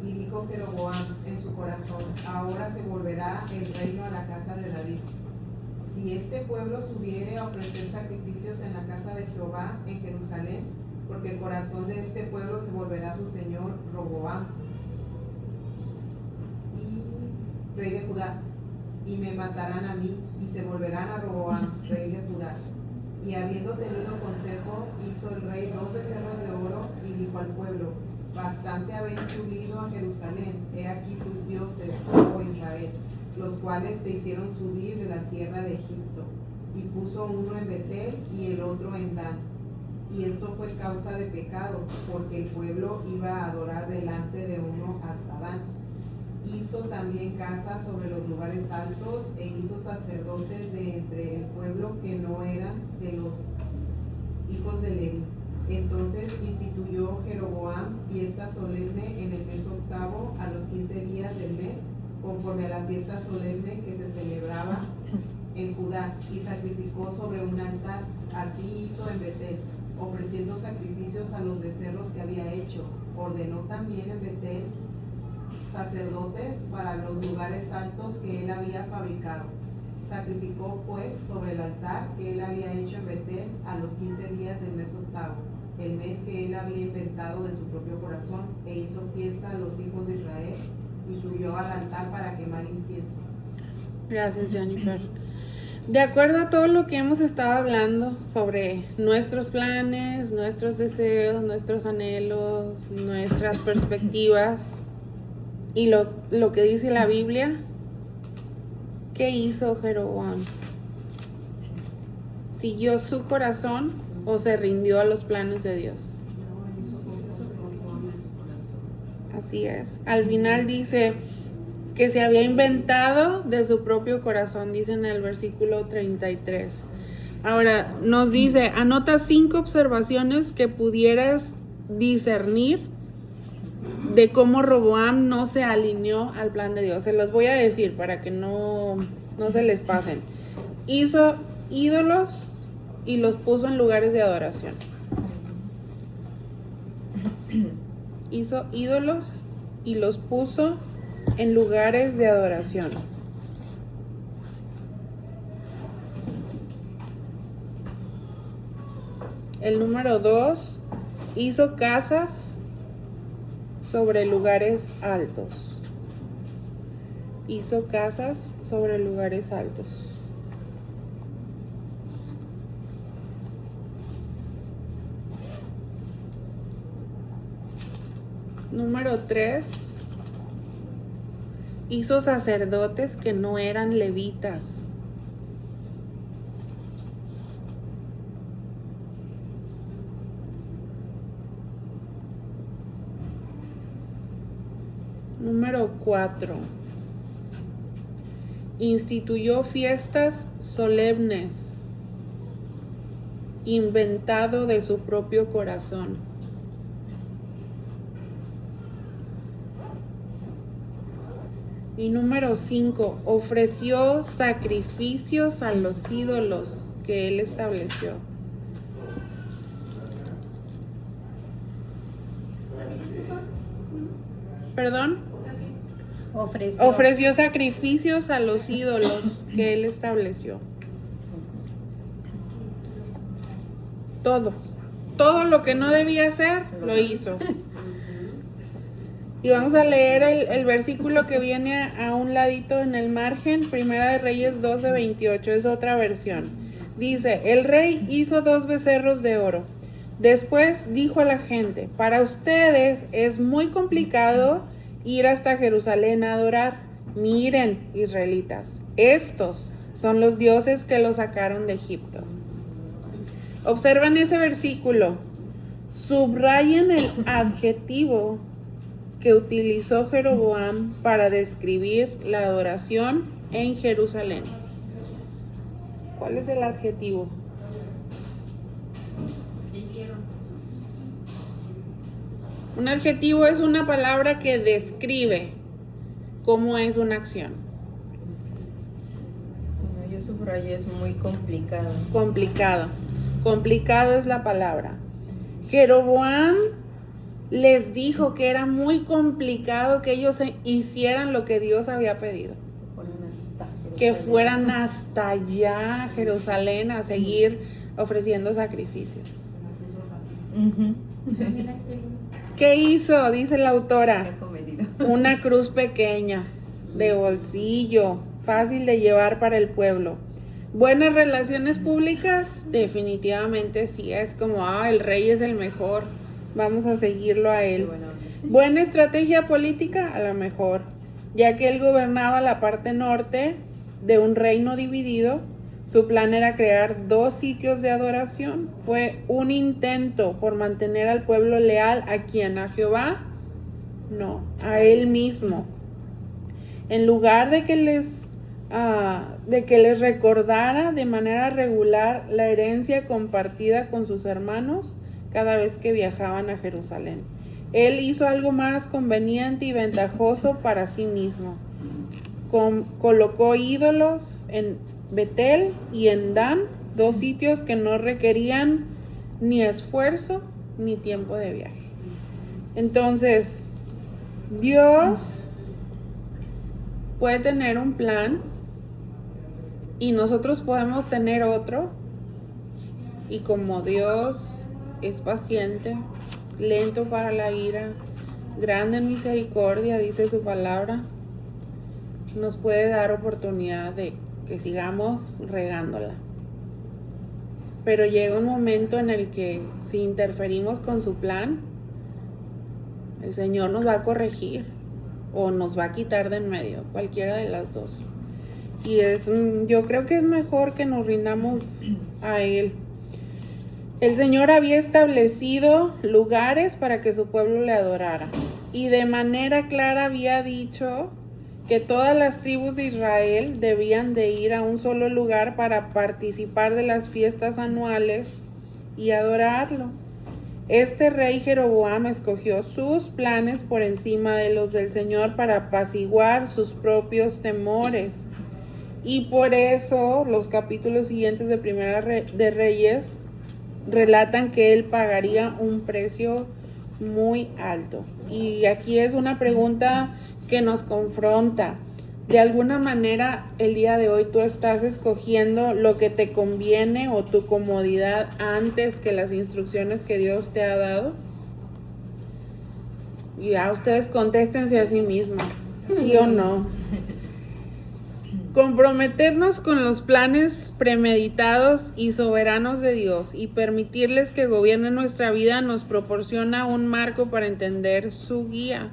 [SPEAKER 4] Y dijo Jeroboam en su corazón: ahora se volverá el reino a la casa de David. Si este pueblo subiere a ofrecer sacrificios en la casa de Jehová en Jerusalén, porque el corazón de este pueblo se volverá a su señor Roboam, y rey de Judá, y me matarán a mí, y se volverán a Roboam, rey de Judá. Y habiendo tenido consejo, hizo el rey 2 becerros de oro, y dijo al pueblo: bastante habéis subido a Jerusalén, he aquí tus dioses, oh Israel, los cuales te hicieron subir de la tierra de Egipto. Y puso uno en Betel y el otro en Dan. Y esto fue causa de pecado, porque el pueblo iba a adorar delante de uno hasta Dan. Hizo también casas sobre los lugares altos, e hizo sacerdotes de entre el pueblo que no eran de los hijos de Leví. Entonces instituyó Jeroboam fiesta solemne en el mes octavo, a los 15 días del mes, conforme a la fiesta solemne que se celebraba en Judá, y sacrificó sobre un altar. Así hizo en Betel, ofreciendo sacrificios a los becerros que había hecho. Ordenó también en Betel sacerdotes para los lugares altos que él había fabricado. Sacrificó pues sobre el altar que él había hecho en Betel a los 15 días del mes octavo, el mes que él había inventado de su propio corazón, e hizo fiesta a los hijos de Israel y subió al altar para quemar incienso.
[SPEAKER 1] Gracias, Jennifer. De acuerdo a todo lo que hemos estado hablando sobre nuestros planes, nuestros deseos, nuestros anhelos, nuestras perspectivas y lo que dice la Biblia, ¿qué hizo Jeroboam? ¿Siguió su corazón o se rindió a los planes de Dios? Así es. Al final dice que se había inventado de su propio corazón, dice en el versículo 33. Ahora, nos dice, anota 5 observaciones que pudieras discernir de cómo Roboam no se alineó al plan de Dios. Se los voy a decir para que no se les pasen. Hizo ídolos y los puso en lugares de adoración. Hizo ídolos y los puso en lugares de adoración. El número 2, hizo casas sobre lugares altos. Hizo casas sobre lugares altos. Número 3, hizo sacerdotes que no eran levitas. Número 4, instituyó fiestas solemnes, inventado de su propio corazón. Y número 5, ofreció sacrificios a los ídolos que él estableció. ¿Perdón? Ofreció sacrificios a los ídolos que él estableció. Todo lo que no debía hacer, lo hizo. Y vamos a leer el versículo que viene a un ladito en el margen, Primera de Reyes 12:28, es otra versión. Dice, el rey hizo 2 becerros de oro. Después dijo a la gente, para ustedes es muy complicado ir hasta Jerusalén a adorar. Miren, israelitas, estos son los dioses que los sacaron de Egipto. Observen ese versículo. Subrayen el adjetivo que utilizó Jeroboam para describir la adoración en Jerusalén. ¿Cuál es el adjetivo? Un adjetivo es una palabra que describe cómo es una acción.
[SPEAKER 7] Yo subrayé, es muy complicado.
[SPEAKER 1] Complicado es la palabra. Jeroboam les dijo que era muy complicado que ellos hicieran lo que Dios había pedido. Que fueran hasta allá a Jerusalén a seguir ofreciendo sacrificios. ¿Qué hizo? Dice la autora. Una cruz pequeña, de bolsillo, fácil de llevar para el pueblo. ¿Buenas relaciones públicas? Definitivamente sí, es como, el rey es el mejor. Vamos a seguirlo a él. Buena estrategia política, a lo mejor, ya que él gobernaba la parte norte de un reino dividido. Su plan era crear 2 sitios de adoración. Fue un intento por mantener al pueblo leal. ¿A quién? ¿A Jehová? No, a él mismo. En lugar de que les recordara de manera regular la herencia compartida con sus hermanos, cada vez que viajaban a Jerusalén. Él hizo algo más conveniente y ventajoso para sí mismo. Colocó ídolos en Betel y en Dan, 2 sitios que no requerían ni esfuerzo ni tiempo de viaje. Entonces, Dios puede tener un plan y nosotros podemos tener otro, y como Dios es paciente, lento para la ira, grande en misericordia, dice su palabra, nos puede dar oportunidad de que sigamos regándola. Pero llega un momento en el que si interferimos con su plan, el Señor nos va a corregir o nos va a quitar de en medio, cualquiera de las dos. Y yo creo que es mejor que nos rindamos a Él. El Señor había establecido lugares para que su pueblo le adorara. Y de manera clara había dicho que todas las tribus de Israel debían de ir a un solo lugar para participar de las fiestas anuales y adorarlo. Este rey Jeroboam escogió sus planes por encima de los del Señor para apaciguar sus propios temores. Y por eso los capítulos siguientes de Primera de Reyes relatan que él pagaría un precio muy alto. Y aquí es una pregunta que nos confronta. De alguna manera, el día de hoy tú estás escogiendo lo que te conviene o tu comodidad antes que las instrucciones que Dios te ha dado. Y ya ustedes contéstense a sí mismas, ¿sí o no? Comprometernos con los planes premeditados y soberanos de Dios y permitirles que gobiernen nuestra vida nos proporciona un marco para entender su guía.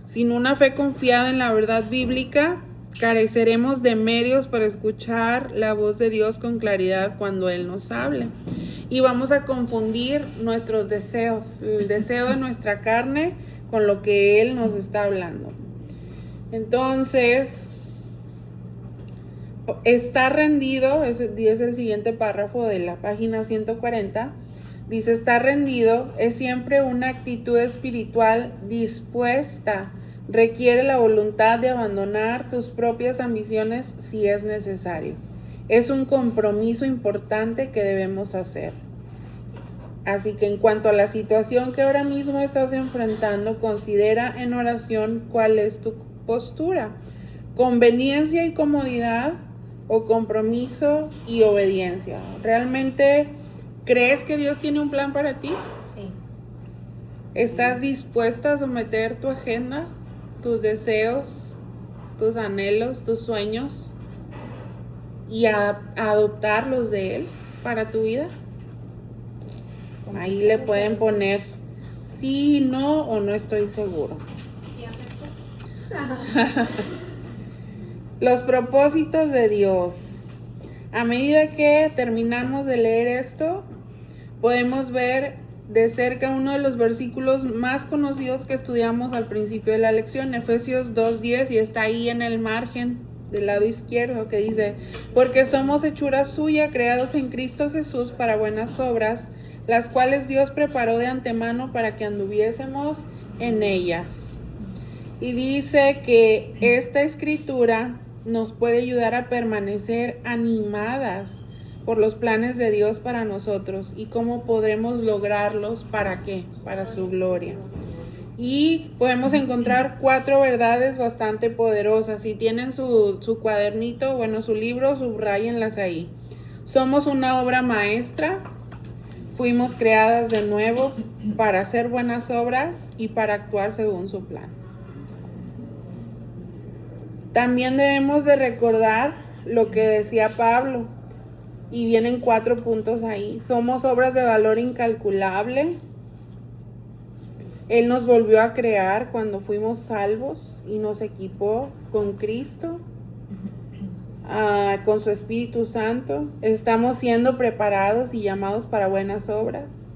[SPEAKER 1] Sin una fe confiada en la verdad bíblica, careceremos de medios para escuchar la voz de Dios con claridad cuando Él nos hable. Y vamos a confundir nuestros deseos, el deseo de nuestra carne con lo que Él nos está hablando. Entonces, estar rendido, es el siguiente párrafo de la página 140, dice, estar rendido es siempre una actitud espiritual dispuesta, requiere la voluntad de abandonar tus propias ambiciones si es necesario. Es un compromiso importante que debemos hacer. Así que en cuanto a la situación que ahora mismo estás enfrentando, considera en oración cuál es tu postura. Conveniencia y comodidad o compromiso y obediencia. ¿Realmente crees que Dios tiene un plan para ti?
[SPEAKER 8] Sí.
[SPEAKER 1] ¿Estás dispuesta a someter tu agenda, tus deseos, tus anhelos, tus sueños y a adoptar los de Él para tu vida? Ahí le pueden poner sí, no o no estoy seguro.
[SPEAKER 6] ¿Sí acepto?
[SPEAKER 1] Los propósitos de Dios. A medida que terminamos de leer esto, podemos ver de cerca uno de los versículos más conocidos que estudiamos al principio de la lección, Efesios 2:10, y está ahí en el margen del lado izquierdo, que dice, porque somos hechura suya, creados en Cristo Jesús para buenas obras, las cuales Dios preparó de antemano para que anduviésemos en ellas. Y dice que esta escritura nos puede ayudar a permanecer animadas por los planes de Dios para nosotros y cómo podremos lograrlos, ¿para qué? Para su gloria. Y podemos encontrar 4 verdades bastante poderosas. Si tienen su cuadernito, su libro, subrayenlas ahí. Somos una obra maestra, fuimos creadas de nuevo para hacer buenas obras y para actuar según su plan. También debemos de recordar lo que decía Pablo, y vienen 4 puntos ahí. Somos obras de valor incalculable. Él nos volvió a crear cuando fuimos salvos y nos equipó con Cristo, con su Espíritu Santo. Estamos siendo preparados y llamados para buenas obras.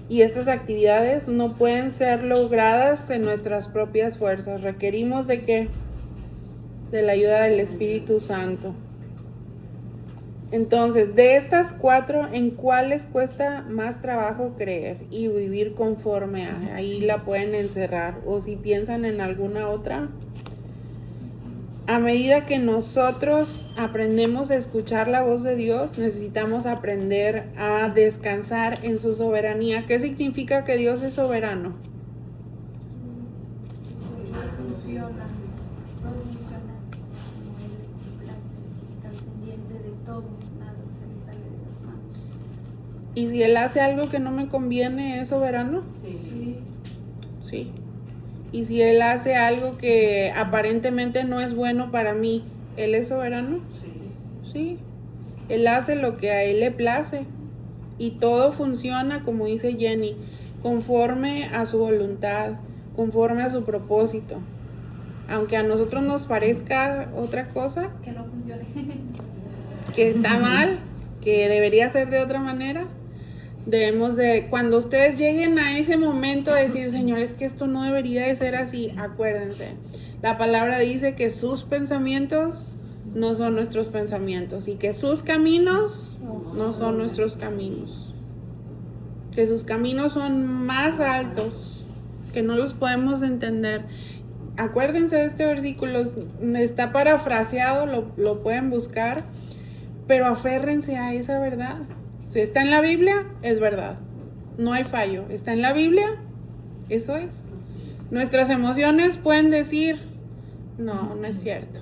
[SPEAKER 1] Y estas actividades no pueden ser logradas en nuestras propias fuerzas. Requerimos ¿de qué? De la ayuda del Espíritu Santo. Entonces, de estas 4, ¿en cuáles cuesta más trabajo creer y vivir conforme a? Ahí la pueden encerrar. O si piensan en alguna otra. A medida que nosotros aprendemos a escuchar la voz de Dios, necesitamos aprender a descansar en su soberanía. ¿Qué significa que Dios es soberano?
[SPEAKER 5] Funciona, todo funciona como Él place, está pendiente de
[SPEAKER 1] Y si Él hace algo que no me conviene, ¿es soberano?
[SPEAKER 4] Sí.
[SPEAKER 1] Sí. Y si Él hace algo que aparentemente no es bueno para mí, ¿Él es soberano? Sí. Él hace lo que a Él le place. Y todo funciona, como dice Jenny, conforme a su voluntad, conforme a su propósito. Aunque a nosotros nos parezca otra cosa,
[SPEAKER 5] Que no funcione.
[SPEAKER 1] que está mal, que debería ser de otra manera, debemos de, cuando ustedes lleguen a ese momento de decir, Señor, es que esto no debería de ser así, acuérdense, la palabra dice que sus pensamientos no son nuestros pensamientos y que sus caminos no son nuestros caminos, que sus caminos son más altos, que no los podemos entender. Acuérdense de este versículo, está parafraseado, lo pueden buscar, pero aférrense a esa verdad. Si está en la Biblia, es verdad. No hay fallo. Está en la Biblia, eso es. Nuestras emociones pueden decir, no, no es cierto.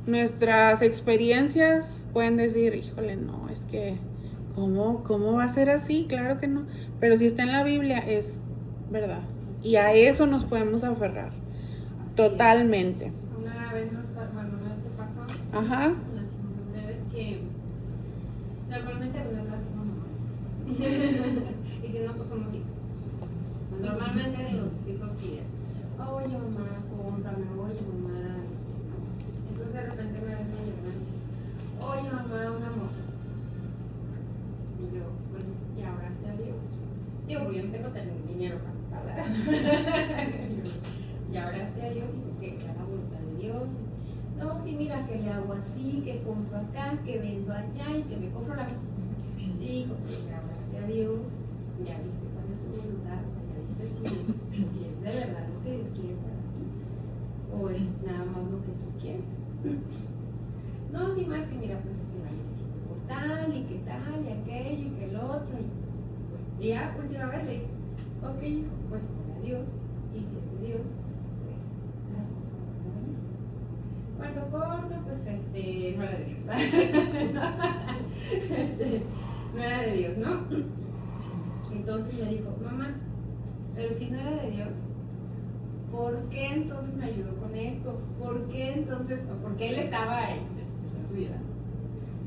[SPEAKER 1] Nuestras experiencias pueden decir, híjole, no, es que, ¿cómo va a ser así? Claro que no. Pero si está en la Biblia, es verdad. Y a eso nos podemos aferrar. Totalmente.
[SPEAKER 6] Una vez nos pasó,
[SPEAKER 1] Ajá.
[SPEAKER 6] una breve, que normalmente no lo hacemos mamás. Y si no, pues somos hijos. Normalmente los hijos piden, oye mamá, cómprame, oye mamá, ¿no? Entonces de repente una vez me llegan y dicen, oye mamá, una moto. Y yo, pues, y oraste a Dios. Digo, porque yo no tengo dinero para pagar. Y oraste a Dios y que sea la voluntad de Dios. No, sí, mira que le hago así, que compro acá, que vendo allá y que me compro la... Sí, hijo, pero ya oraste a Dios, ya viste cuál es su voluntad, o sea, ya viste si es de verdad lo que Dios quiere para ti o es nada más lo que tú quieres. No, sí, más que mira, pues es que la necesito por tal y que tal y aquello y que el otro. Y ya, última vez le dije, ok, hijo, pues ora a Dios y si es de Dios, pues las cosas van a venir. Cuarto corto, pues no era de Dios. No era de Dios, ¿no? Entonces me dijo, mamá, pero si no era de Dios, ¿por qué entonces me ayudó con esto? ¿Por qué entonces? Porque él estaba en su vida.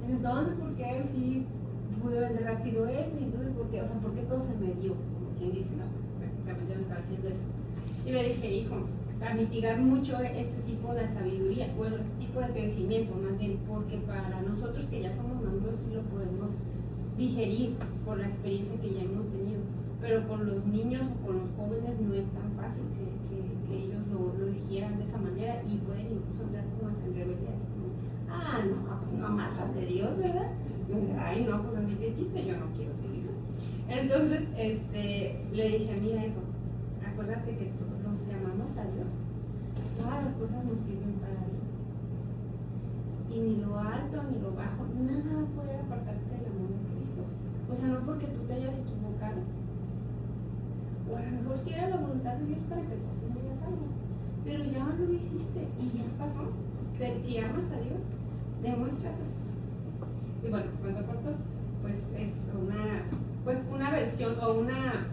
[SPEAKER 6] Entonces, ¿por qué él sí pudo vender rápido esto? Y entonces, ¿por qué? O sea, ¿por qué todo se me dio? Como quien dice, no, prácticamente no estaba haciendo eso. Y le dije, hijo, a mitigar mucho este tipo de sabiduría, bueno, este tipo de crecimiento más bien, porque para nosotros que ya somos maduros sí lo podemos digerir por la experiencia que ya hemos tenido, pero con los niños o con los jóvenes no es tan fácil que ellos lo digieran de esa manera y pueden incluso entrar como hasta en rebeldía, así como, no, pues no matas de Dios, ¿verdad? Ay, no, pues así que chiste, yo no quiero seguir. Entonces, le dije, mira, hijo, acuérdate que los que amamos a Dios, todas las cosas nos sirven para bien. Y ni lo alto ni lo bajo, nada va a poder apartarte del amor de Cristo. O sea, no porque tú te hayas equivocado. O a lo mejor sí era la voluntad de Dios para que tú aprendieras algo. Pero ya lo hiciste y ya pasó. Pero si amas a Dios, demuéstralo. Y bueno, cuento corto, pues es una versión o una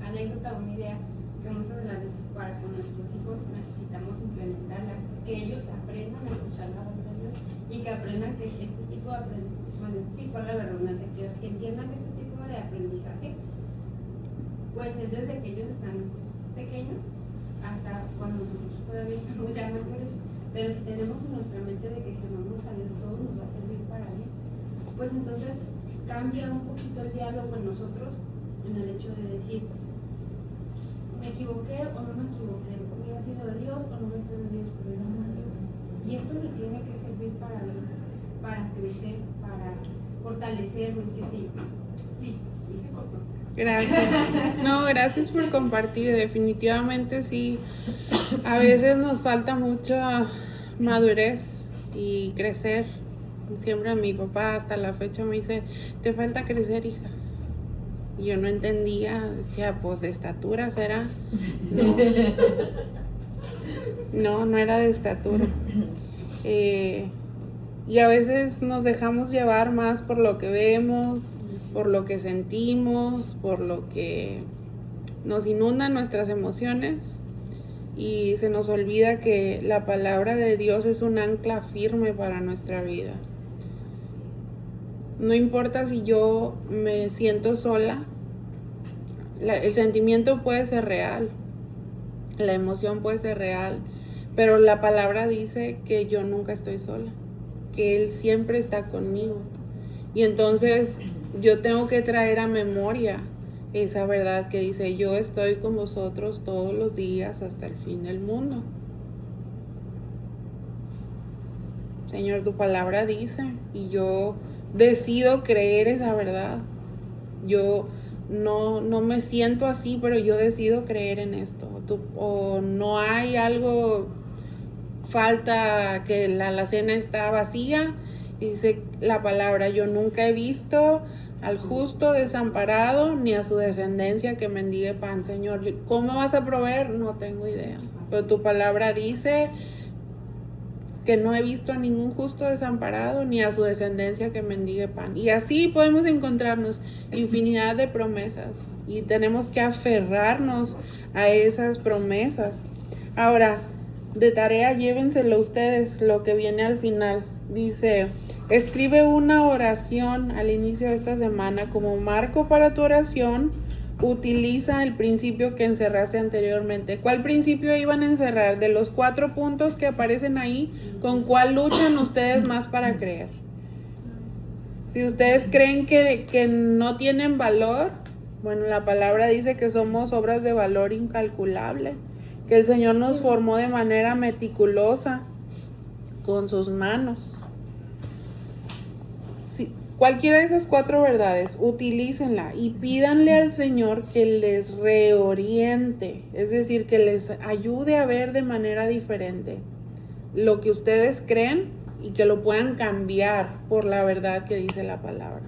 [SPEAKER 6] anécdota o una idea que muchas de las veces para con nuestros hijos necesitamos implementarla, que ellos aprendan a escuchar la voz de Dios y que aprendan que este tipo de aprendizaje, bueno, sí, por la redundancia, que entiendan que este tipo de aprendizaje pues es desde que ellos están pequeños hasta cuando nosotros todavía estamos ya mayores, pero si tenemos en nuestra mente de que si amamos a Dios todo nos va a servir para bien, pues entonces cambia un poquito el diálogo en nosotros en el hecho de decir, me equivoqué o no me equivoqué, hubiera sido de Dios o no hubiera sido de Dios, pero yo amo a Dios. Y esto me tiene que servir para crecer, para fortalecerme, que sí. Listo, dije corto.
[SPEAKER 1] Gracias. No, gracias por compartir. Definitivamente sí. A veces nos falta mucha madurez y crecer. Siempre mi papá hasta la fecha me dice, te falta crecer, hija. Y yo no entendía, decía, pues de estatura será. No era de estatura. Y a veces nos dejamos llevar más por lo que vemos, por lo que sentimos, por lo que nos inundan nuestras emociones, y se nos olvida que la palabra de Dios es un ancla firme para nuestra vida. No importa si yo me siento sola, el sentimiento puede ser real, la emoción puede ser real, pero la palabra dice que yo nunca estoy sola, que Él siempre está conmigo. Y entonces yo tengo que traer a memoria esa verdad que dice: yo estoy con vosotros todos los días hasta el fin del mundo. Señor, tu palabra dice, y yo decido creer esa verdad. Yo no me siento así, pero yo decido creer en esto. O no hay algo, falta, que la alacena está vacía. Y dice la palabra: yo nunca he visto al justo desamparado, ni a su descendencia que mendigue pan. Señor, ¿cómo vas a proveer? No tengo idea. Pero tu palabra dice que no he visto a ningún justo desamparado, ni a su descendencia que mendigue pan. Y así podemos encontrarnos infinidad de promesas, y tenemos que aferrarnos a esas promesas. Ahora, de tarea, llévenselo ustedes, lo que viene al final. Dice: escribe una oración al inicio de esta semana como marco para tu oración. Utiliza el principio que encerraste anteriormente. ¿Cuál principio iban a encerrar? De los 4 puntos que aparecen ahí, ¿con cuál luchan ustedes más para creer? Si ustedes creen que no tienen valor, bueno, la palabra dice que somos obras de valor incalculable, que el Señor nos formó de manera meticulosa con sus manos. Cualquiera de esas 4 verdades, utilícenla y pídanle al Señor que les reoriente, es decir, que les ayude a ver de manera diferente lo que ustedes creen, y que lo puedan cambiar por la verdad que dice la palabra.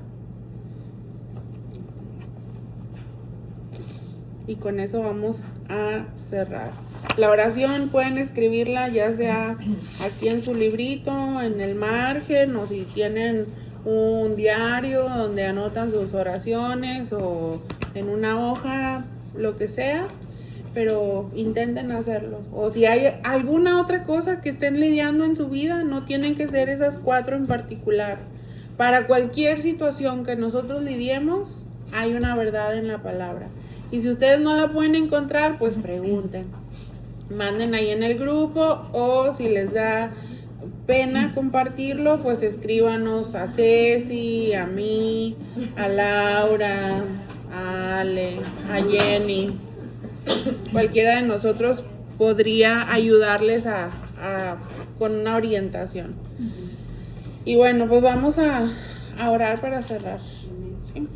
[SPEAKER 1] Y con eso vamos a cerrar. La oración pueden escribirla ya sea aquí en su librito, en el margen, o si tienen un diario donde anotan sus oraciones, o en una hoja, lo que sea, pero intenten hacerlo. O si hay alguna otra cosa que estén lidiando en su vida, no tienen que ser esas 4 en particular. Para cualquier situación que nosotros lidiemos, hay una verdad en la palabra. Y si ustedes no la pueden encontrar, pues pregunten. Manden ahí en el grupo, o si les da pena compartirlo, pues escríbanos a Ceci, a mí, a Laura, a Ale, a Jenny. Cualquiera de nosotros podría ayudarles con una orientación. Y bueno, pues vamos a orar para cerrar. ¿Sí?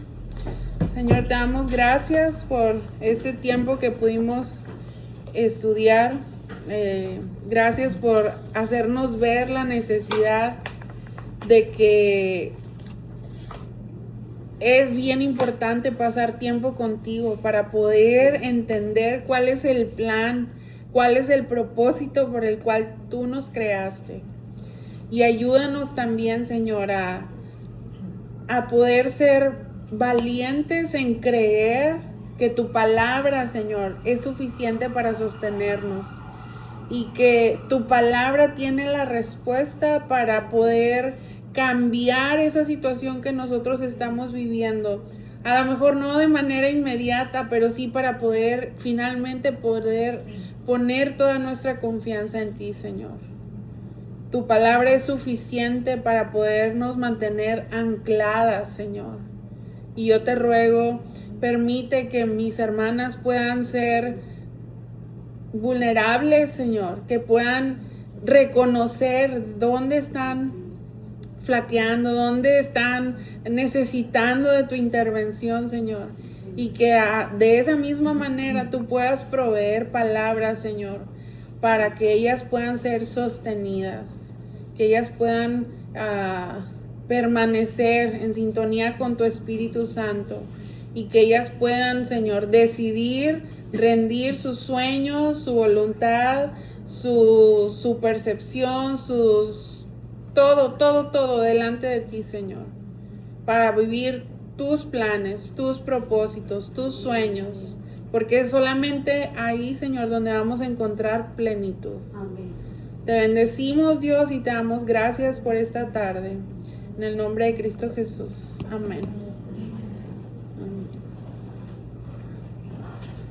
[SPEAKER 1] Señor, te damos gracias por este tiempo que pudimos estudiar. Gracias por hacernos ver la necesidad de que es bien importante pasar tiempo contigo para poder entender cuál es el plan, cuál es el propósito por el cual tú nos creaste. Y ayúdanos también, Señor, a poder ser valientes en creer que tu palabra, Señor, es suficiente para sostenernos, y que tu palabra tiene la respuesta para poder cambiar esa situación que nosotros estamos viviendo. A lo mejor no de manera inmediata, pero sí para poder finalmente poder poner toda nuestra confianza en ti, Señor. Tu palabra es suficiente para podernos mantener ancladas, Señor. Y yo te ruego, permite que mis hermanas puedan ser vulnerables, Señor, que puedan reconocer dónde están flaqueando, dónde están necesitando de tu intervención, Señor, y que de esa misma manera tú puedas proveer palabras, Señor, para que ellas puedan ser sostenidas, que ellas puedan permanecer en sintonía con tu Espíritu Santo, y que ellas puedan, Señor, decidir rendir sus sueños, su voluntad, su percepción, todo delante de ti, Señor, para vivir tus planes, tus propósitos, tus sueños, porque es solamente ahí, Señor, donde vamos a encontrar plenitud.
[SPEAKER 3] Amén.
[SPEAKER 1] Te bendecimos, Dios, y te damos gracias por esta tarde. En el nombre de Cristo Jesús. Amén.